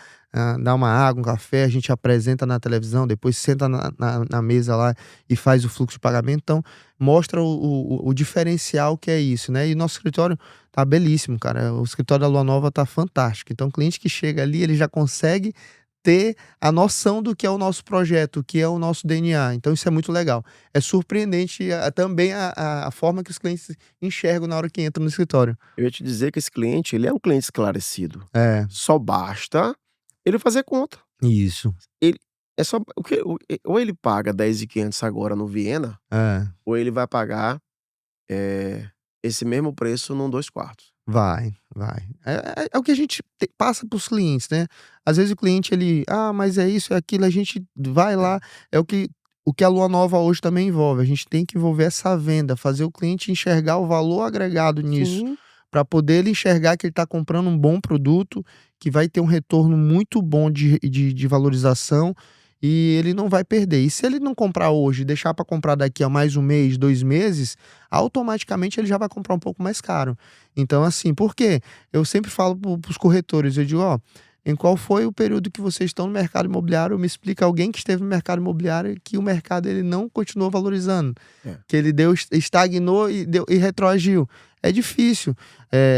dá uma água, um café, a gente apresenta na televisão, depois senta na mesa lá e faz o fluxo de pagamento. Então, mostra o diferencial que é isso, né? E nosso escritório tá belíssimo, cara. O escritório da Lua Nova tá fantástico. Então, o cliente que chega ali, ele já consegue ter a noção do que é o nosso projeto, o que é o nosso DNA. Então isso é muito legal. É surpreendente também a forma que os clientes enxergam na hora que entram no escritório. Eu ia te dizer que esse cliente, ele é um cliente esclarecido. É, Só basta ele fazer conta. isso. Ele é só o que ou ele paga 10.500 agora no Viena, É, ou ele vai pagar, esse mesmo preço num 2 quartos. vai, vai. É o que a gente passa para os clientes, né? Às vezes o cliente ele, mas é isso, é aquilo, a gente vai lá, é o que a Lua Nova hoje também envolve. A gente tem que envolver essa venda, fazer o cliente enxergar o valor agregado nisso, Sim. para poder ele enxergar que ele está comprando um bom produto, que vai ter um retorno muito bom de valorização e ele não vai perder. E se ele não comprar hoje e deixar para comprar daqui a mais um mês, 2 meses, automaticamente ele já vai comprar um pouco mais caro. Então, assim, por quê? Eu sempre falo para os corretores, eu digo, ó, em qual foi o período que vocês estão no mercado imobiliário? Me explica alguém que esteve no mercado imobiliário que o mercado ele não continuou valorizando, É. que ele estagnou e retroagiu. É difícil.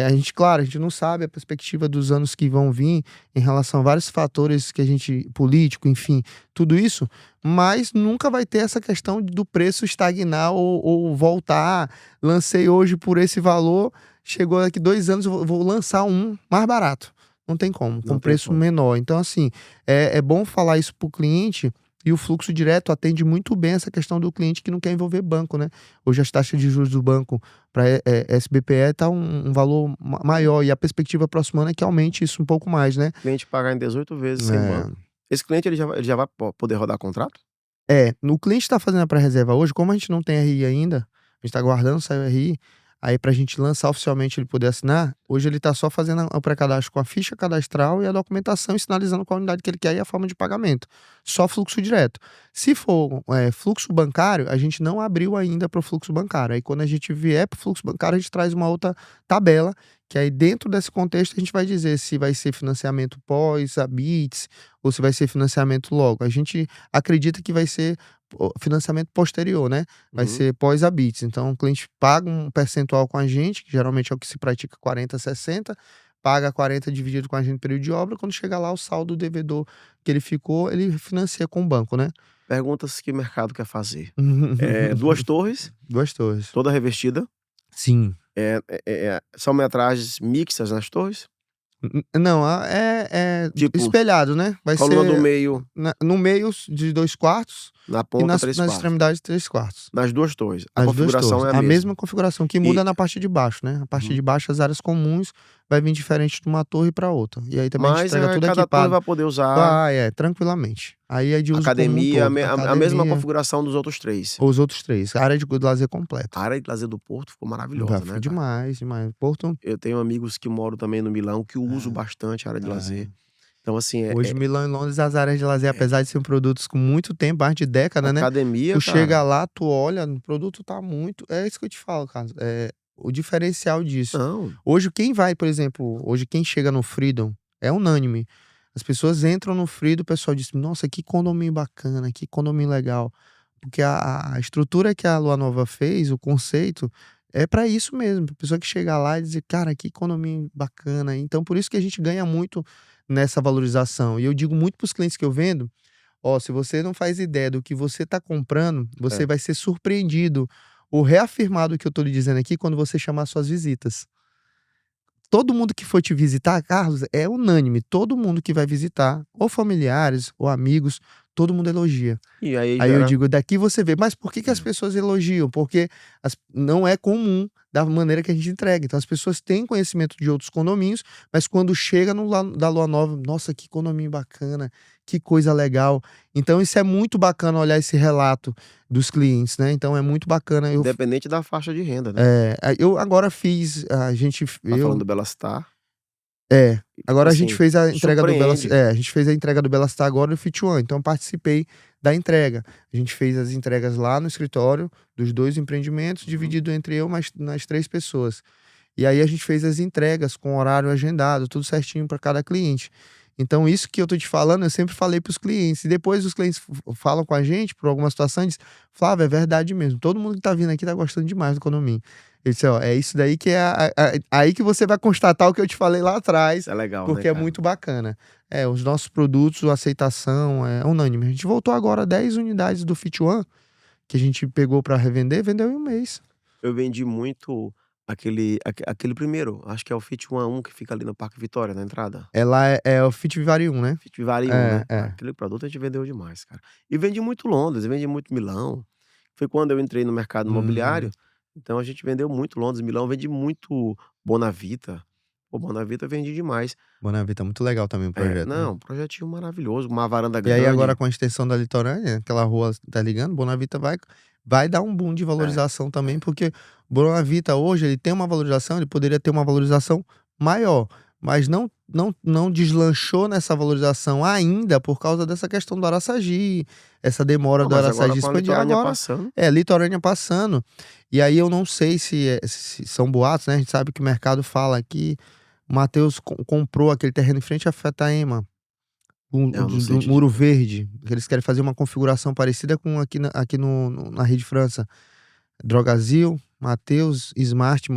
A gente, claro, a gente não sabe a perspectiva dos anos que vão vir em relação a vários fatores que a gente, político, enfim, tudo isso, mas nunca vai ter essa questão do preço estagnar ou voltar. Lancei hoje por esse valor, chegou daqui 2 anos, eu vou lançar um mais barato. Não tem como, com Não tem preço como. menor. Então, assim, é bom falar isso para o cliente e o fluxo direto atende muito bem essa questão do cliente que não quer envolver banco, né? Hoje as taxas de juros do banco para SBPE está um valor maior e a perspectiva próximo ano é que aumente isso um pouco mais, né? O cliente pagar em 18 vezes sem É, banco. Esse cliente ele já vai poder rodar contrato? no cliente está fazendo a pré-reserva hoje, como a gente não tem RI ainda, a gente está aguardando sair o RI, aí para a gente lançar oficialmente ele poder assinar, hoje ele está só fazendo o pré-cadastro com a ficha cadastral e a documentação e sinalizando qual unidade que ele quer e a forma de pagamento. Só fluxo direto. Se for fluxo bancário, a gente não abriu ainda para o fluxo bancário. Aí quando a gente vier para o fluxo bancário, a gente traz uma outra tabela, que aí dentro desse contexto a gente vai dizer se vai ser financiamento pós, a BITS, ou se vai ser financiamento logo. A gente acredita que vai ser financiamento posterior, né? Vai Uhum. ser pós a BITS. Então, o cliente paga um percentual com a gente, que geralmente é o que se pratica 40, 60, paga 40 dividido com a gente no período de obra, quando chega lá o saldo do devedor que ele ficou, ele financia com o banco, né? Perguntas que o mercado quer fazer. 2 torres, 2 torres. toda revestida. Sim. São metragens mixtas nas torres? Não, é Tipo, espelhado, né? Vai coluna do ser meio no meio de 2 quartos na e ponta, nas 3 quartos. extremidades 3 quartos. Nas 2 torres. A As 2 configuração torres. é a A mesma. mesma configuração, que muda E na parte de baixo, né? A parte Uhum. de baixo, as áreas comuns, vai vir diferente de uma torre para outra. E aí também a gente Mas, entrega tudo cada torre equipado. vai poder usar Vai, tranquilamente. Aí é de uso comum academia, todo. a mesma Academia, configuração dos outros 3. os outros 3. Área de lazer completa. A área de lazer do Porto ficou maravilhosa, né, cara? Demais, demais. Porto, Eu tenho amigos que moram também no Milão, que usam bastante a área de lazer. Então, assim, hoje Milão e Londres, as áreas de lazer, apesar de serem produtos com muito tempo, mais de década, né? academia, Tu chega cara. lá, tu olha, o produto tá muito. É isso que eu te falo, cara. É o diferencial disso. Não, Hoje, quem vai, por exemplo, hoje quem chega no Freedom é unânime. As pessoas entram no Freedom, o pessoal diz: nossa, que condomínio bacana, que condomínio legal. Porque a estrutura que a Lua Nova fez, o conceito, é para isso mesmo. A pessoa que chega lá e diz: cara, que condomínio bacana. Então, por isso que a gente ganha muito nessa valorização. E eu digo muito para os clientes que eu vendo: ó, se você não faz ideia do que você está comprando, você É. vai ser surpreendido ou reafirmado o que eu estou lhe dizendo aqui quando você chamar suas visitas. todo mundo que for te visitar, Carlos, é unânime. Todo mundo que vai visitar, ou familiares, ou amigos, todo mundo elogia. E aí Aí eu gera. digo, daqui você vê. Mas por que as É. pessoas elogiam? Porque não é comum da maneira que a gente entrega. Então as pessoas têm conhecimento de outros condomínios, mas quando chega no da Lua Nova, nossa, que condomínio bacana, que coisa legal. Então isso é muito bacana olhar esse relato dos clientes, né? Então é muito bacana. Independente da faixa de renda, né? Eu agora fiz, Tá falando do Belastar. Agora a Assim, gente fez a entrega do surpreende. a gente fez a entrega do Belastar agora no Fit One, então eu participei da entrega. A gente fez as entregas lá no escritório dos 2 empreendimentos, dividido entre eu mais nas 3 pessoas. E aí a gente fez as entregas com horário agendado, tudo certinho para cada cliente. Então isso que eu tô te falando, eu sempre falei para os clientes. E depois os clientes falam com a gente por alguma situação e dizem: "Flávio, é verdade mesmo. Todo mundo que tá vindo aqui tá gostando demais do condomínio". Ele disse: "Ó, é isso daí que é aí que você vai constatar o que eu te falei lá atrás, É legal, né, porque é cara? muito bacana". Os nossos produtos, a aceitação é unânime. A gente voltou agora 10 unidades do Fit One, que a gente pegou para revender, vendeu em 1 mês. Eu vendi muito aquele primeiro, acho que é o Fit 1 a 1 que fica ali no Parque Vitória, na entrada. Ela é o Fit Vivari 1, né? Fit Vare 1, né? É. Aquele produto a gente vendeu demais, cara. E vendi muito Londres, vendi muito Milão. Foi quando eu entrei no mercado imobiliário, Hum. então a gente vendeu muito Londres, Milão, vendi muito Bonavita. Pô, Bonavita eu vendi demais. Bonavita, muito legal também o projeto, né? Não, projetinho maravilhoso, uma varanda E aí agora grande. com a extensão da litorânea, aquela rua tá ligando, Bonavita vai dar um boom de É, valorização também, é. porque Bonavita hoje ele tem uma valorização, ele poderia ter uma valorização maior, mas não deslanchou nessa valorização ainda por causa dessa questão do Araçagi, essa demora Não, do mas agora Araçagi com a expandir. litorânea Agora passando, litorânea passando. E aí eu não sei se são boatos, né? A gente sabe que o mercado fala que o Matheus comprou aquele terreno em frente à Fetaema. eu não sei Do te Muro dizer. Verde, que eles querem fazer uma configuração parecida com aqui na Rede França. Drogasil, Matheus, Smart,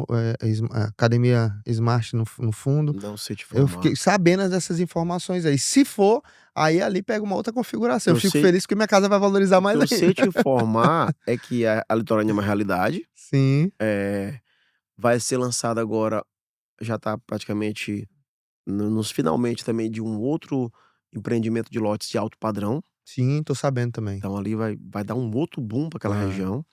Academia Smart no fundo. Não sei te Eu informar. fiquei sabendo dessas informações aí. Se for, aí ali pega uma outra configuração. Eu Eu fico sei feliz porque minha casa vai valorizar O que mais eu sei ainda. te informar é que a litorânea é uma realidade. Sim, Vai ser lançado agora, já tá praticamente nos finalmente também de um outro empreendimento de lotes de alto padrão. sim, tô sabendo também. Então ali vai dar um outro boom para aquela É. região.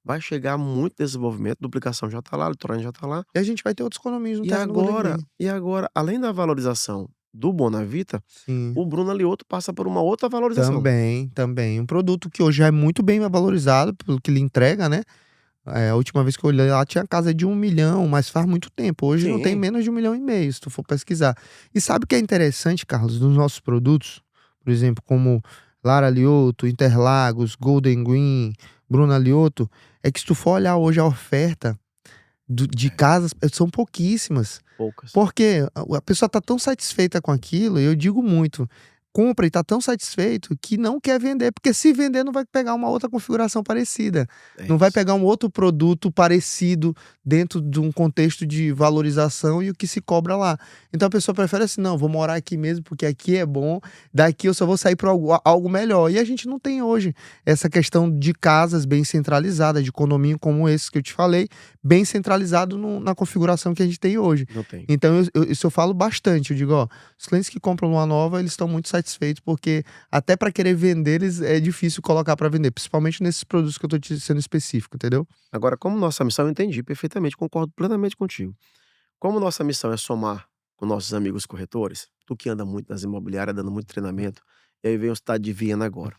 Vai chegar muito desenvolvimento, duplicação já tá lá, a litorânea já tá lá. E a gente vai ter outros condomínios no E terreno do Golden agora Green. e agora, além da valorização do Bonavita, Sim. o Bruno Alioto passa por uma outra valorização. Também. Um produto que hoje já é muito bem valorizado pelo que ele entrega, né? A última vez que eu olhei lá tinha casa de 1 milhão, mas faz muito tempo. Hoje não tem Sim, menos de 1,5 milhão, se tu for pesquisar. E sabe o que é interessante, Carlos, dos nossos produtos? Por exemplo, como Lara Lioto, Interlagos, Golden Green, Bruna Lioto, é que se tu for olhar hoje a oferta de casas, são pouquíssimas. poucas. Porque a pessoa tá tão satisfeita com aquilo, e eu digo muito, compra e tá tão satisfeito que não quer vender, porque se vender não vai pegar uma outra configuração parecida, É não vai isso. pegar um outro produto parecido dentro de um contexto de valorização e o que se cobra lá. Então a pessoa prefere assim, não, vou morar aqui mesmo porque aqui é bom, daqui eu só vou sair para algo melhor. E a gente não tem hoje essa questão de casas bem centralizadas, de condomínio como esse que eu te falei, bem centralizado na configuração que a gente tem hoje. Não tem. Então isso eu falo bastante, eu digo, ó, os clientes que compram uma nova, eles estão muito satisfeitos, porque até para querer vender, é difícil colocar para vender, principalmente nesses produtos que eu tô te sendo específico, entendeu? Agora, como nossa missão, eu entendi perfeitamente, concordo plenamente contigo. Como nossa missão é somar com nossos amigos corretores, tu que anda muito nas imobiliárias, dando muito treinamento, e aí vem o estado de Viena agora.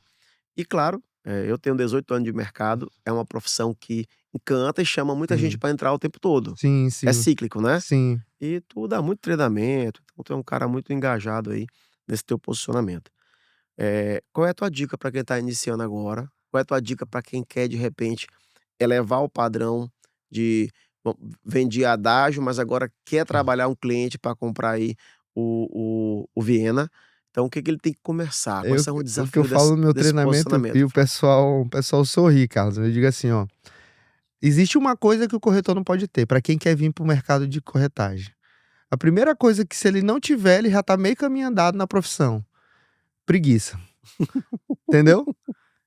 E claro, eu tenho 18 anos de mercado, é uma profissão que encanta e chama muita gente Sim. para entrar o tempo todo. Sim, É sim. cíclico, né? Sim. E tu dá muito treinamento, então tu é um cara muito engajado aí nesse teu posicionamento. Qual é a tua dica para quem tá iniciando agora? Qual é a tua dica para quem quer, de repente, elevar o padrão de bom, vendi adágio, mas agora quer trabalhar um cliente para comprar aí o Viena. Então o que que ele tem que começar? Quais são os O que eu desafios falo no meu desse treinamento e posicionamento, o Flávio? pessoal sorri, Carlos, eu digo assim, ó, existe uma coisa que o corretor não pode ter, para quem quer vir para o mercado de corretagem. A primeira coisa que se ele não tiver, ele já tá meio caminho andado na profissão, preguiça, entendeu?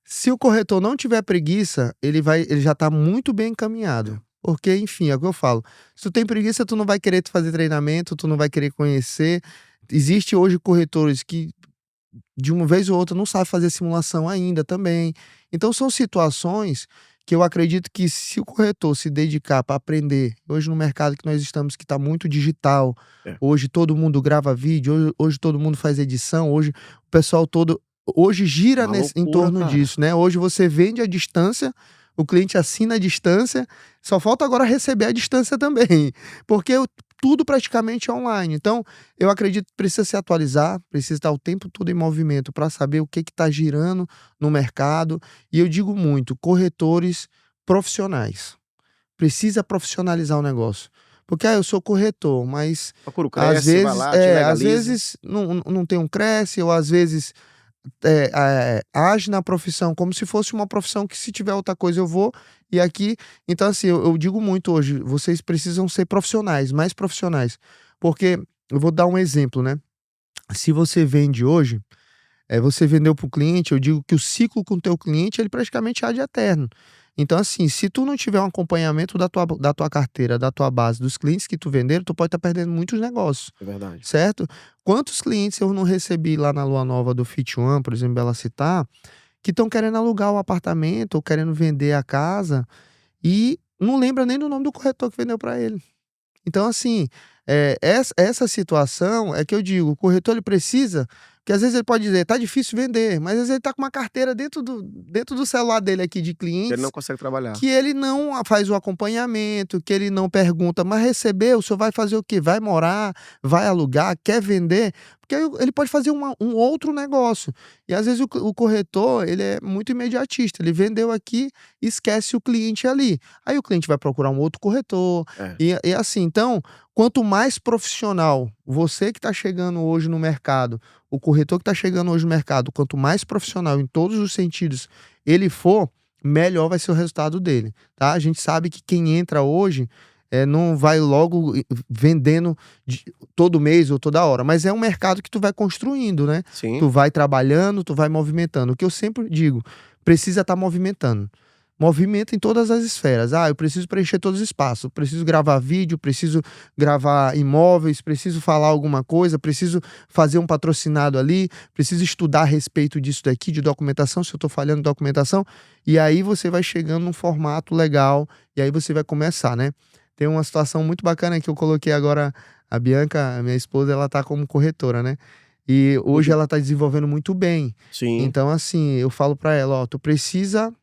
Se o corretor não tiver preguiça, ele já tá muito bem encaminhado. Porque, enfim, é o que eu falo. Se tu tem preguiça, tu não vai querer fazer treinamento, tu não vai querer conhecer. Existe hoje corretores que, de uma vez ou outra, não sabem fazer simulação ainda também. Então, são situações que eu acredito que se o corretor se dedicar para aprender, hoje no mercado que nós estamos, que está muito digital, É. hoje todo mundo grava vídeo, hoje todo mundo faz edição, hoje o pessoal todo, hoje gira Uma em loucura, torno cara. disso, né? Hoje você vende à distância, o cliente assina à distância, só falta agora receber à distância também, porque tudo praticamente é online. Então, eu acredito que precisa se atualizar, precisa estar o tempo todo em movimento para saber o que está girando no mercado. E eu digo muito, corretores profissionais. Precisa profissionalizar o negócio. Porque eu sou corretor, mas Procura o às Cresce, vai vezes, lá, te às legaliza. vezes não tem um Cresce, ou às vezes age na profissão como se fosse uma profissão que, se tiver outra coisa, eu vou. E aqui, então assim, eu digo muito hoje, vocês precisam ser profissionais, mais profissionais. Porque eu vou dar um exemplo, né? Se você vende hoje, você vendeu para o cliente, eu digo que o ciclo com o teu cliente, ele praticamente é ad eterno. Então, assim, se tu não tiver um acompanhamento da tua carteira, da tua base, dos clientes que tu venderam, tu pode estar perdendo muitos negócios, É verdade. certo? Quantos clientes eu não recebi lá na Lua Nova do Fit One, por exemplo, Bela Citar, que estão querendo alugar o apartamento ou querendo vender a casa e não lembra nem do nome do corretor que vendeu para ele. Então, assim, essa situação é que eu digo, o corretor ele precisa, que às vezes ele pode dizer, tá difícil vender, mas às vezes ele tá com uma carteira dentro do celular dele aqui de Ele não clientes, consegue trabalhar. que ele não faz o acompanhamento, que ele não pergunta, mas recebeu, o senhor vai fazer o quê? Vai morar, vai alugar, quer vender? Porque aí ele pode fazer um outro negócio. E às vezes o corretor, ele é muito imediatista, ele vendeu aqui, esquece o cliente ali. Aí o cliente vai procurar um outro corretor, É. e assim, então, quanto mais profissional você que está chegando hoje no mercado, o corretor que está chegando hoje no mercado, quanto mais profissional em todos os sentidos ele for, melhor vai ser o resultado dele, tá? A gente sabe que quem entra hoje não vai logo vendendo todo mês ou toda hora, mas é um mercado que tu vai construindo, né? Sim. Tu vai trabalhando, tu vai movimentando. O que eu sempre digo, precisa estar movimentando. Movimenta em todas as esferas. Ah, eu preciso preencher todos os espaços. Preciso gravar vídeo, preciso gravar imóveis, preciso falar alguma coisa, preciso fazer um patrocinado ali, preciso estudar a respeito disso daqui, de documentação, se eu estou falhando em documentação. E aí você vai chegando num formato legal, e aí você vai começar, né? Tem uma situação muito bacana que eu coloquei agora, a Bianca, a minha esposa, ela tá como corretora, né? E hoje ela tá desenvolvendo muito bem. Sim. Então, assim, eu falo para ela, ó, tu precisa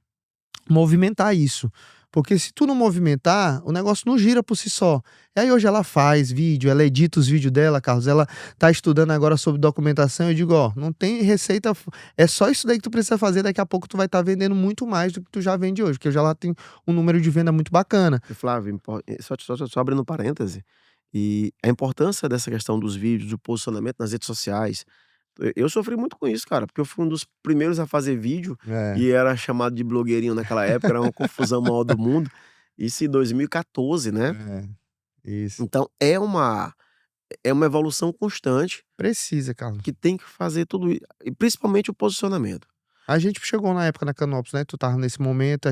movimentar isso. Porque se tu não movimentar, o negócio não gira por si só. E aí hoje ela faz vídeo, ela edita os vídeos dela, Carlos, ela tá estudando agora sobre documentação, eu digo, ó, não tem receita, é só isso daí que tu precisa fazer, daqui a pouco tu vai estar vendendo muito mais do que tu já vende hoje, porque já lá tem um número de venda muito bacana. E Flávio, só abrindo parêntese, e a importância dessa questão dos vídeos, do posicionamento nas redes sociais, eu sofri muito com isso, cara, porque eu fui um dos primeiros a fazer vídeo e era chamado de blogueirinho naquela época, era uma confusão maior do mundo. Isso em 2014, né? Isso. Então é uma evolução constante Precisa, Carlos. que tem que fazer tudo isso, e principalmente o posicionamento. A gente chegou na época na Canopus, né? Tu tava nesse momento,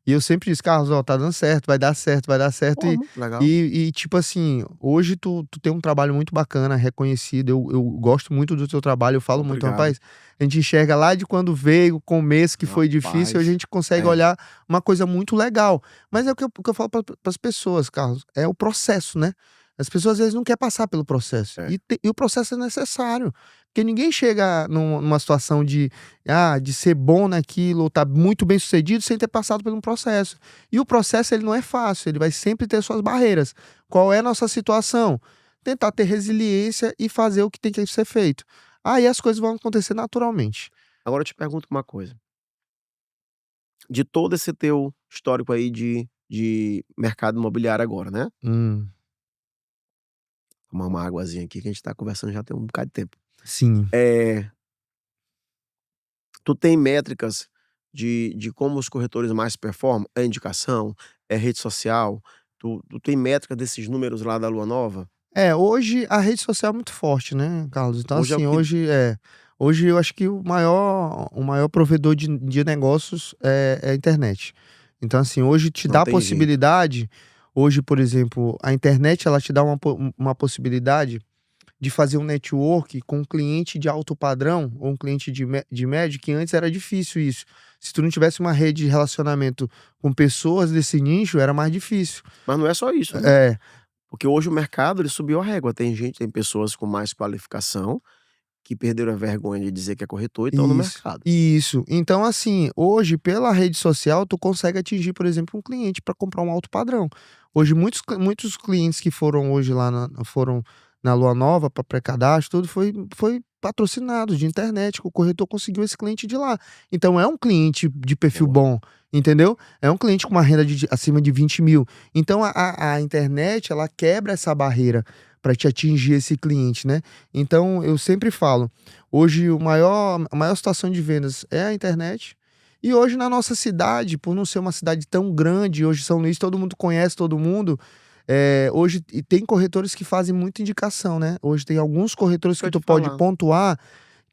e eu sempre disse, Carlos, ó, tá dando certo, vai dar certo, vai dar certo. Pô, muito legal. E tipo assim, hoje tu tem um trabalho muito bacana, reconhecido. Eu gosto muito do teu trabalho, eu falo muito, Obrigado. rapaz. A gente enxerga lá de quando veio, o começo que foi difícil, a gente consegue olhar uma coisa muito legal. Mas é o que eu falo para as pessoas, Carlos, é o processo, né? As pessoas às vezes não querem passar pelo processo. E o processo é necessário. Porque ninguém chega numa situação de ser bom naquilo, ou tá muito bem sucedido, sem ter passado por um processo. E o processo, ele não é fácil, ele vai sempre ter suas barreiras. Qual é a nossa situação? Tentar ter resiliência e fazer o que tem que ser feito. Aí as coisas vão acontecer naturalmente. Agora eu te pergunto uma coisa. De todo esse teu histórico aí de mercado imobiliário agora, né? Tomar uma águazinha aqui que a gente tá conversando já tem um bocado de tempo. Sim. Tu tem métricas de como os corretores mais performam? É indicação? É rede social? Tu tem métrica desses números lá da Lua Nova? Hoje a rede social é muito forte, né, Carlos? Então, Hoje é o assim, que- hoje eu acho que o maior provedor de negócios é a internet. Então, assim, hoje te dá a possibilidade, hoje, por exemplo, a internet ela te dá uma possibilidade de fazer um network com um cliente de alto padrão ou um cliente de médio, que antes era difícil isso. Se tu não tivesse uma rede de relacionamento com pessoas desse nicho, era mais difícil. Mas não é só isso, né? É. Porque hoje o mercado ele subiu a régua. Tem pessoas com mais qualificação que perderam a vergonha de dizer que é corretor e estão no mercado. Isso. Então, assim, hoje, pela rede social, tu consegue atingir, por exemplo, um cliente para comprar um alto padrão. Hoje, muitos clientes que foram hoje lá foram na Lua Nova para pré-cadastro, tudo foi patrocinado de internet, que o corretor conseguiu esse cliente de lá. Então, é um cliente de perfil bom, entendeu? É um cliente com uma renda acima de 20 mil. Então, a internet, ela quebra essa barreira para te atingir esse cliente, né? Então, eu sempre falo, hoje a maior situação de vendas é a internet. E hoje na nossa cidade, por não ser uma cidade tão grande, hoje São Luís todo mundo conhece todo mundo, hoje tem corretores que fazem muita indicação, né? Hoje tem alguns corretores que tu pode pontuar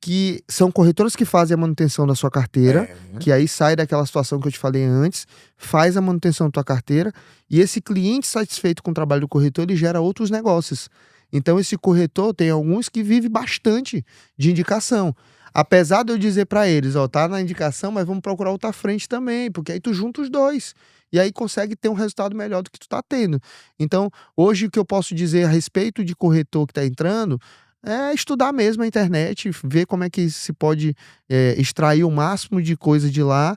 que são corretores que fazem a manutenção da sua carteira, que aí sai daquela situação que eu te falei antes, faz a manutenção da tua carteira, e esse cliente satisfeito com o trabalho do corretor, ele gera outros negócios. Então esse corretor tem alguns que vive bastante de indicação. Apesar de eu dizer para eles, ó, tá na indicação, mas vamos procurar outra frente também, porque aí tu junta os dois. E aí consegue ter um resultado melhor do que tu tá tendo. Então, hoje o que eu posso dizer a respeito de corretor que tá entrando é estudar mesmo a internet, ver como é que se pode extrair o máximo de coisa de lá,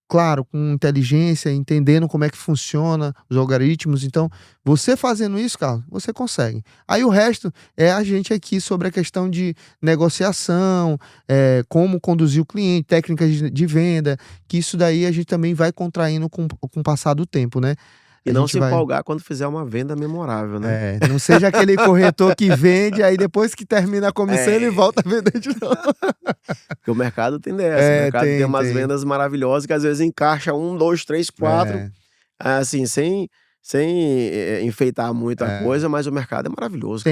claro, com inteligência, entendendo como é que funciona os algoritmos. Então, você fazendo isso, Carlos, você consegue. Aí o resto é a gente aqui sobre a questão de negociação, como conduzir o cliente, técnicas de venda, que isso daí a gente também vai contraindo com o passar do tempo, né? E não se empolgar quando fizer uma venda memorável, né? Não seja aquele corretor que vende, aí depois que termina a comissão ele volta a vender de novo. Porque o mercado tem dessa. O mercado tem umas vendas maravilhosas que às vezes encaixa 1, 2, 3, 4. Assim, sem enfeitar muito a coisa, mas o mercado é maravilhoso.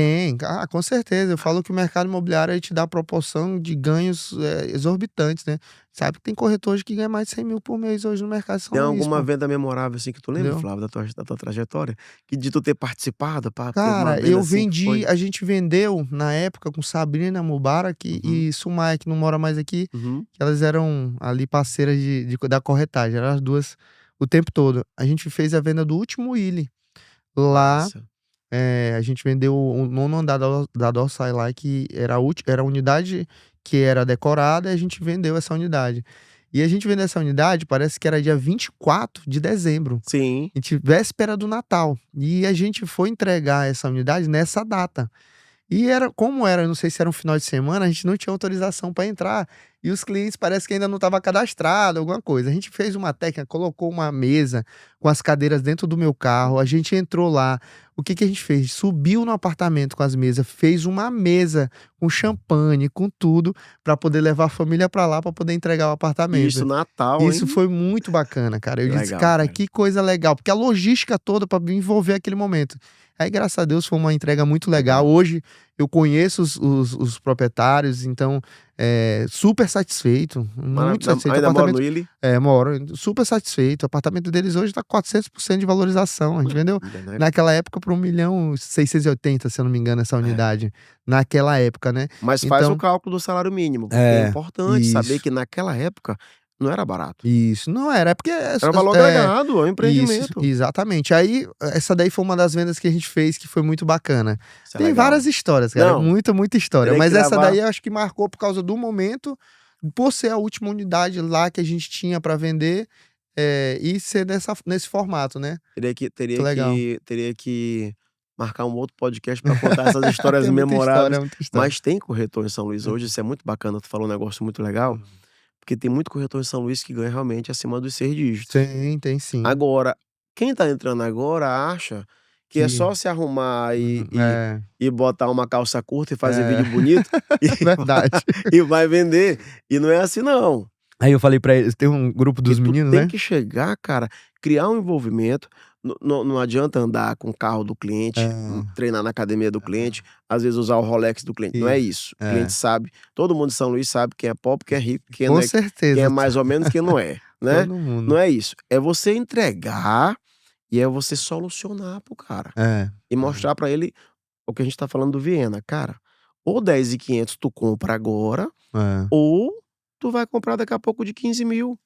Com certeza. Eu falo que o mercado imobiliário aí te dá proporção de ganhos exorbitantes, né? Sabe que tem corretores que ganham mais de 100 mil por mês hoje no mercado de São Tem Luís, alguma venda memorável assim que tu lembra, Flávio, da tua trajetória? Que de tu ter participado? Cara, eu vendi, a gente vendeu na época com Sabrina Mubarak e Sumaya, que não mora mais aqui, que elas eram ali parceiras da corretagem, eram as duas o tempo todo. A gente fez a venda do último Willy. Lá, a gente vendeu o 9º andar da Dorsai lá, que era a unidade que era decorada, e a gente vendeu essa unidade. E a gente vendeu essa unidade, parece que era dia 24 de dezembro. Sim. A gente, véspera do Natal. E a gente foi entregar essa unidade nessa data. E como era, não sei se era um final de semana, a gente não tinha autorização para entrar. E os clientes parece que ainda não estavam cadastrados, alguma coisa. A gente fez uma técnica, colocou uma mesa com as cadeiras dentro do meu carro, a gente entrou lá. O que a gente fez? Subiu no apartamento com as mesas, fez uma mesa com champanhe, com tudo, para poder levar a família para lá, para poder entregar o apartamento. Isso, Natal, Isso hein? foi muito bacana, cara. Eu disse, cara, que coisa legal, porque a logística toda para envolver aquele momento. Aí, graças a Deus, foi uma entrega muito legal. Hoje, eu conheço os proprietários, então, super satisfeito. Muito satisfeito. Ainda mora no Willy? Moro. Super satisfeito. O apartamento deles hoje tá 400% de valorização. A gente vendeu naquela época por 1.680.000, se eu não me engano, essa unidade. Naquela época, né? Mas faz o cálculo do salário mínimo. Porque é importante saber que naquela época não era barato. Isso, não era, porque... Era valor agregado, é um empreendimento. Isso, exatamente. Aí, essa daí foi uma das vendas que a gente fez, que foi muito bacana. Tem várias histórias, cara, muita história. Mas essa daí eu acho que marcou por causa do momento, por ser a última unidade lá que a gente tinha para vender, e ser nesse formato, né? Teria que marcar um outro podcast para contar essas histórias memoráveis. Muita história. Mas tem corretor em São Luís hoje, isso é muito bacana, tu falou um negócio muito legal. Porque tem muito corretor em São Luís que ganha realmente acima dos 6 dígitos. Tem sim. Agora, quem tá entrando agora acha que é só se arrumar e botar uma calça curta e fazer vídeo bonito. Verdade. E vai vender. E não é assim, não. Aí eu falei pra eles, tem um grupo dos meninos, né? Tem que chegar, cara, criar um envolvimento. Não adianta andar com o carro do cliente, treinar na academia do cliente, às vezes usar o Rolex do cliente. Não é isso. O cliente sabe, todo mundo de São Luís sabe quem é pobre, quem é rico, quem é mais ou menos, quem não é. né? Todo mundo. Não é isso. É você entregar e é você solucionar pro cara. E mostrar pra ele o que a gente tá falando do Viena. Cara, ou 10.500 tu compra agora, ou tu vai comprar daqui a pouco de 15.000.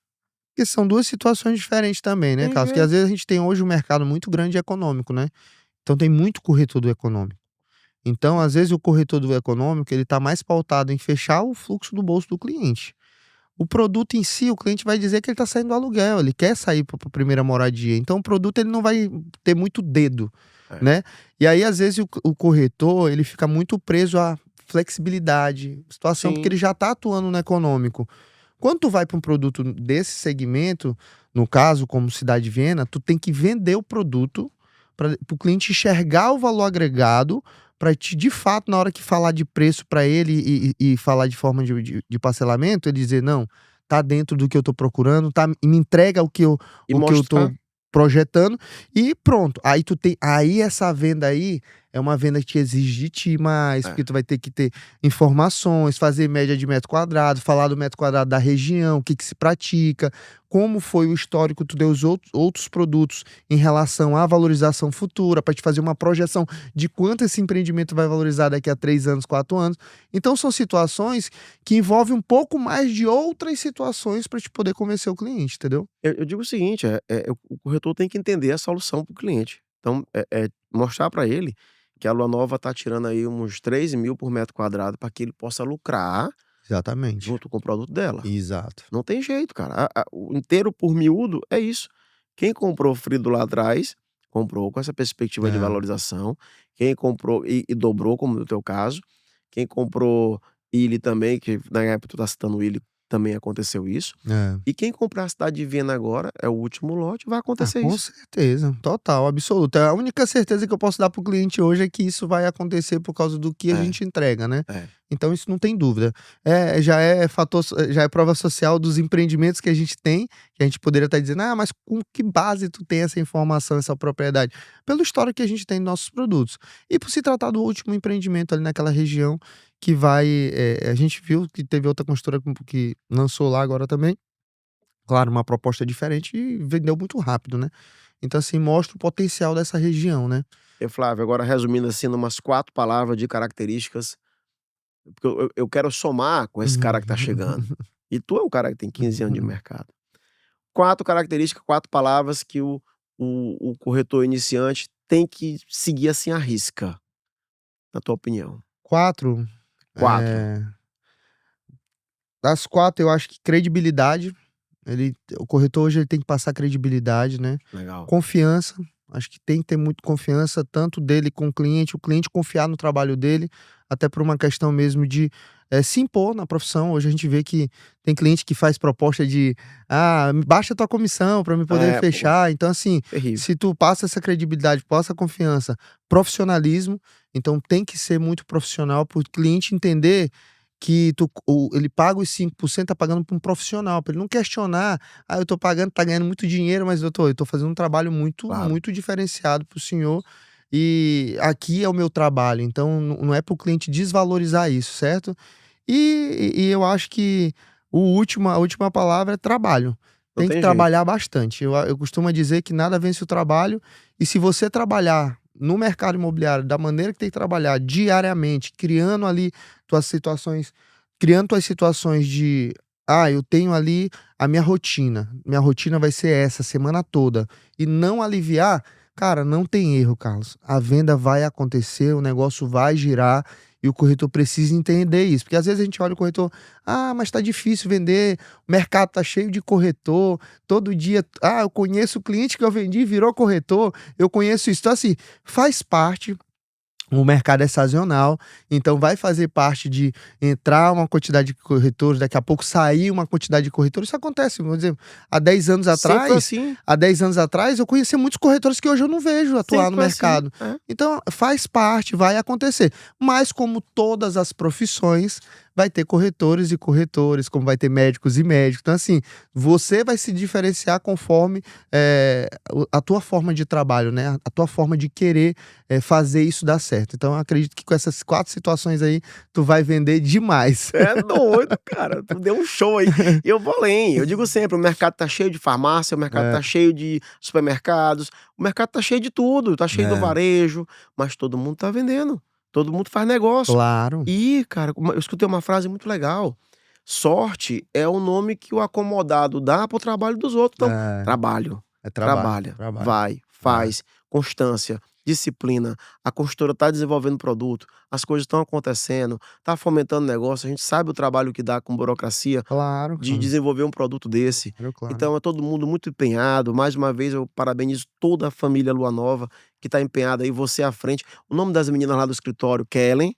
Porque são duas situações diferentes também, né, Carlos? Porque às vezes a gente tem hoje um mercado muito grande econômico, né? Então tem muito corretor do econômico. Então, às vezes, o corretor do econômico, ele tá mais pautado em fechar o fluxo do bolso do cliente. O produto em si, o cliente vai dizer que ele tá saindo do aluguel, ele quer sair para a primeira moradia. Então, o produto ele não vai ter muito dedo, né? E aí, às vezes, o corretor, ele fica muito preso à flexibilidade, situação, porque ele já tá atuando no econômico. Quando tu vai para um produto desse segmento, no caso, como Cidade Viena, tu tem que vender o produto para o cliente enxergar o valor agregado, para te, de fato, na hora que falar de preço para ele e falar de forma de parcelamento, ele dizer, não, tá dentro do que eu tô procurando, tá, me entrega o que eu tô projetando e pronto. Aí tu tem, aí essa venda aí é uma venda que te exige de ti mais, porque tu vai ter que ter informações, fazer média de metro quadrado, falar do metro quadrado da região, o que se pratica, como foi o histórico tu deu os outros produtos em relação à valorização futura, para te fazer uma projeção de quanto esse empreendimento vai valorizar daqui a 3 anos, 4 anos. Então são situações que envolvem um pouco mais de outras situações para te poder convencer o cliente, entendeu? Eu digo o seguinte, o corretor tem que entender a solução pro cliente. Então, mostrar para ele que a Lua Nova tá tirando aí uns 3.000 por metro quadrado para que ele possa lucrar Exatamente. junto com o produto dela. Exato. Não tem jeito, cara. O inteiro por miúdo é isso. Quem comprou Frido lá atrás, comprou com essa perspectiva de valorização. Quem comprou e dobrou, como no teu caso. Quem comprou Illy também, que na época tu tá citando o Illy, também aconteceu isso. E quem comprar a Cidade de Viena agora, é o último lote, vai acontecer Com isso. certeza, total, absoluta. A única certeza que eu posso dar pro cliente hoje é que isso vai acontecer por causa do que a gente entrega, né? Então isso não tem dúvida. Já é fator, já é prova social dos empreendimentos que a gente tem, que a gente poderia estar dizendo, mas com que base tu tem essa informação, essa propriedade? Pela história que a gente tem nos nossos produtos. E por se tratar do último empreendimento ali naquela região, que vai, a gente viu que teve outra construtora que lançou lá agora também, claro, uma proposta diferente e vendeu muito rápido, né? Então, assim, mostra o potencial dessa região, né? E Flávio, agora resumindo assim, numas 4 palavras de características, porque eu quero somar com esse cara que tá chegando. E tu é um cara que tem 15 anos de mercado. 4 características, 4 palavras que o corretor iniciante tem que seguir assim à risca, na tua opinião. 4. 4. Das 4, eu acho que credibilidade. O corretor hoje ele tem que passar credibilidade, né? Legal. Confiança. Acho que tem que ter muito confiança, tanto dele com o cliente confiar no trabalho dele, até por uma questão mesmo de se impor na profissão. Hoje a gente vê que tem cliente que faz proposta de baixa a tua comissão para me poder fechar. Então, assim, terrível. Se tu passa essa credibilidade, passa confiança, profissionalismo, então tem que ser muito profissional para o cliente entender que ele paga os 5%, tá pagando para um profissional, para ele não questionar, eu tô pagando, tá ganhando muito dinheiro, mas eu tô fazendo um trabalho muito, muito diferenciado pro senhor, e aqui é o meu trabalho, então não é pro cliente desvalorizar isso, certo? E eu acho que a última palavra é trabalho. Tem que trabalhar bastante. Eu costumo dizer que nada vence o trabalho, e se você trabalhar no mercado imobiliário da maneira que tem que trabalhar diariamente, criando ali tuas situações de eu tenho ali a minha rotina vai ser essa semana toda, e não aliviar, cara, não tem erro, Carlos. A venda vai acontecer, o negócio vai girar, e o corretor precisa entender isso, porque às vezes a gente olha o corretor, mas tá difícil vender, o mercado tá cheio de corretor, todo dia, eu conheço o cliente que eu vendi, virou corretor, eu conheço isso. Então, assim, faz parte. O mercado é sazonal, então vai fazer parte de entrar uma quantidade de corretores, daqui a pouco sair uma quantidade de corretores. Isso acontece, vamos dizer, há 10 anos atrás, eu conhecia muitos corretores que hoje eu não vejo atuar no mercado. Então, faz parte, vai acontecer. Mas, como todas as profissões, vai ter corretores e corretores, como vai ter médicos e médicos. Então, assim, você vai se diferenciar conforme a tua forma de trabalho, né? A tua forma de querer fazer isso dar certo. Então, eu acredito que com essas 4 situações aí, tu vai vender demais. É doido, cara. Tu deu um show aí. E eu vou além. Eu digo sempre, o mercado tá cheio de farmácia, o mercado tá cheio de supermercados, o mercado tá cheio de tudo, tá cheio do varejo, mas todo mundo tá vendendo. Todo mundo faz negócio. Claro. E, cara, eu escutei uma frase muito legal. Sorte é o nome que o acomodado dá pro trabalho dos outros. Então, trabalho. Trabalha, vai, faz, constância, disciplina. A construtora está desenvolvendo produto, as coisas estão acontecendo, está fomentando negócio. A gente sabe o trabalho que dá com burocracia Claro, de desenvolver um produto desse. claro. Então é todo mundo muito empenhado. Mais uma vez eu parabenizo toda a família Lua Nova que está empenhada aí, você à frente. O nome das meninas lá do escritório, Kellen.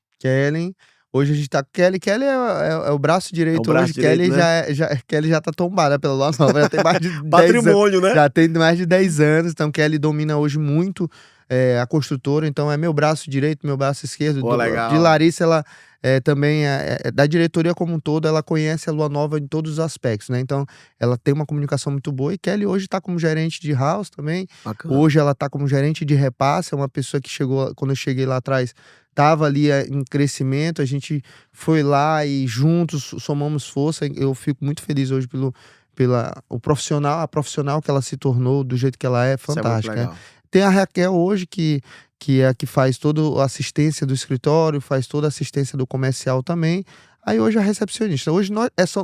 Hoje a gente tá com Kelly. Kelly é o braço direito braço hoje. direito, Kelly né? Kelly já tá tombada pela Lua Nova. Já tem mais de 10 anos. Patrimônio, né? Já tem mais de 10 anos. Então, Kelly domina hoje muito a construtora. Então, é meu braço direito, meu braço esquerdo. Pô, legal. De Larissa, ela também da diretoria como um todo, ela conhece a Lua Nova em todos os aspectos, né? Então, ela tem uma comunicação muito boa. E Kelly hoje tá como gerente de house também. Bacana. Hoje ela tá como gerente de repasse. É uma pessoa que chegou, quando eu cheguei lá atrás, tava ali em crescimento. A gente foi lá e juntos somamos força. Eu fico muito feliz hoje a profissional que ela se tornou, do jeito que ela é, fantástica, né? Tem a Raquel hoje, que é a que faz toda a assistência do escritório, faz toda a assistência do comercial também. Aí hoje a recepcionista. Hoje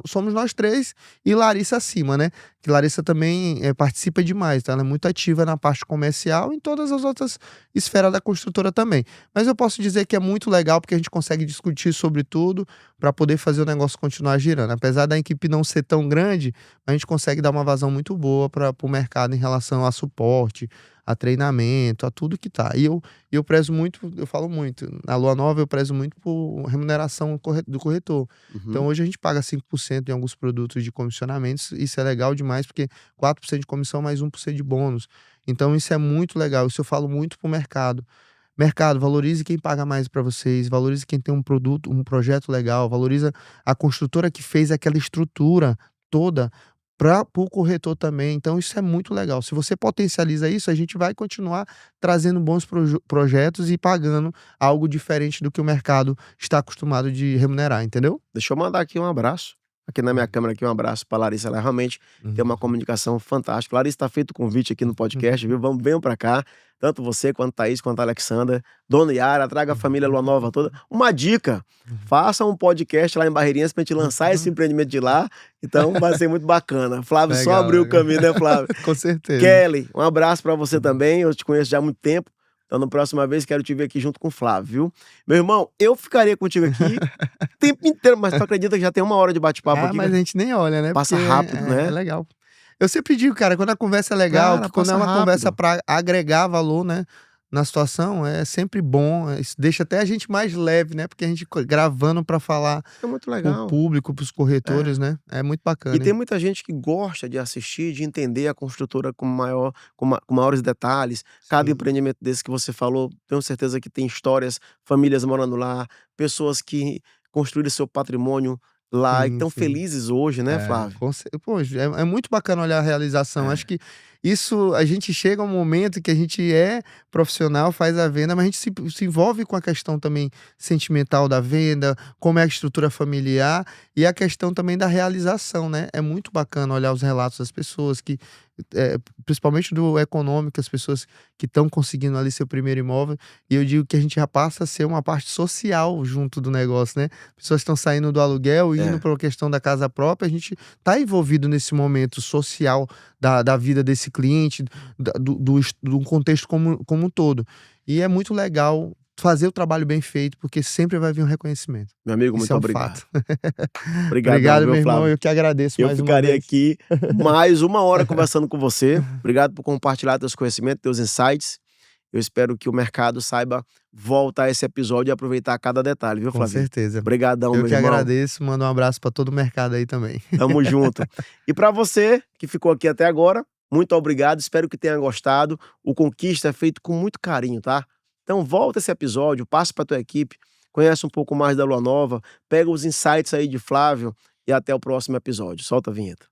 somos nós 3 e Larissa acima, né? Que Larissa também participa demais, tá? Ela é muito ativa na parte comercial e em todas as outras esferas da construtora também. Mas eu posso dizer que é muito legal porque a gente consegue discutir sobre tudo para poder fazer o negócio continuar girando. Apesar da equipe não ser tão grande, a gente consegue dar uma vazão muito boa para o mercado em relação a suporte, a treinamento, a tudo que tá. E eu prezo muito, eu falo muito, na Lua Nova eu prezo muito por remuneração do corretor. Então hoje a gente paga 5% em alguns produtos de comissionamentos, isso é legal demais, porque 4% de comissão mais 1% de bônus. Então isso é muito legal, isso eu falo muito pro mercado. Mercado, valorize quem paga mais para vocês, valorize quem tem um produto, um projeto legal, valoriza a construtora que fez aquela estrutura toda para o corretor também. Então isso é muito legal. Se você potencializa isso, a gente vai continuar trazendo bons projetos e pagando algo diferente do que o mercado está acostumado de remunerar, entendeu? Deixa eu mandar aqui um abraço. Aqui na minha câmera, aqui um abraço para Larissa. Ela realmente tem uma comunicação fantástica. Larissa, está feito o convite aqui no podcast, viu? Venham para cá. Tanto você, quanto Thaís, quanto a Alexandra. Dona Yara, traga a família Lua Nova toda. Uma dica, faça um podcast lá em Barreirinhas pra gente lançar esse empreendimento de lá. Então vai ser muito bacana. Flávio Legal, só abriu legal. o caminho, né, Flávio? Com certeza. Kelly, um abraço para você também. Eu te conheço já há muito tempo. Então, na próxima vez, quero te ver aqui junto com o Flávio, viu? Meu irmão, eu ficaria contigo aqui o tempo inteiro, mas tu acredita que já tem 1 hora de bate-papo aqui? Mas a gente nem olha, né? Passa Porque rápido, né? É legal. Eu sempre digo, cara, quando a conversa é legal, Cara, que quando é passa uma conversa rápido. para agregar valor, né, na situação, é sempre bom. Isso deixa até a gente mais leve, né? Porque a gente gravando para falar É muito pro legal. público, pros corretores, né? É muito bacana. E tem muita gente que gosta de assistir, de entender a construtora com maiores detalhes. Cada Sim. empreendimento desse que você falou, tenho certeza que tem histórias, famílias morando lá, pessoas que construíram seu patrimônio lá e Sim, estão sim. felizes hoje, né, Flávio? Poxa, é muito bacana olhar a realização. Acho que isso, a gente chega a um momento que a gente é profissional, faz a venda, mas a gente se envolve com a questão também sentimental da venda, como é a estrutura familiar e a questão também da realização, né? É muito bacana olhar os relatos das pessoas que, principalmente do econômico, as pessoas que estão conseguindo ali seu primeiro imóvel, e eu digo que a gente já passa a ser uma parte social junto do negócio, né? Pessoas estão saindo do aluguel e indo para a questão da casa própria, a gente está envolvido nesse momento social da vida desse cliente, do contexto como um todo. E é muito legal fazer o trabalho bem feito, porque sempre vai vir um reconhecimento. Meu amigo, Isso muito é um obrigado. fato. Obrigado, Meu irmão, Flávio. eu que agradeço Eu mais uma ficaria vez. aqui mais 1 hora conversando com você. Obrigado por compartilhar teus conhecimentos, teus insights. Eu espero que o mercado saiba voltar a esse episódio e aproveitar cada detalhe, viu, Com Flávio? certeza. Obrigadão, Eu meu que irmão. agradeço, mando um abraço para todo o mercado aí também. Tamo junto. E para você que ficou aqui até agora, muito obrigado. Espero que tenha gostado. O Conquista é feito com muito carinho, tá? Então volta esse episódio, passa para tua equipe, conhece um pouco mais da Lua Nova, pega os insights aí de Flávio e até o próximo episódio. Solta a vinheta.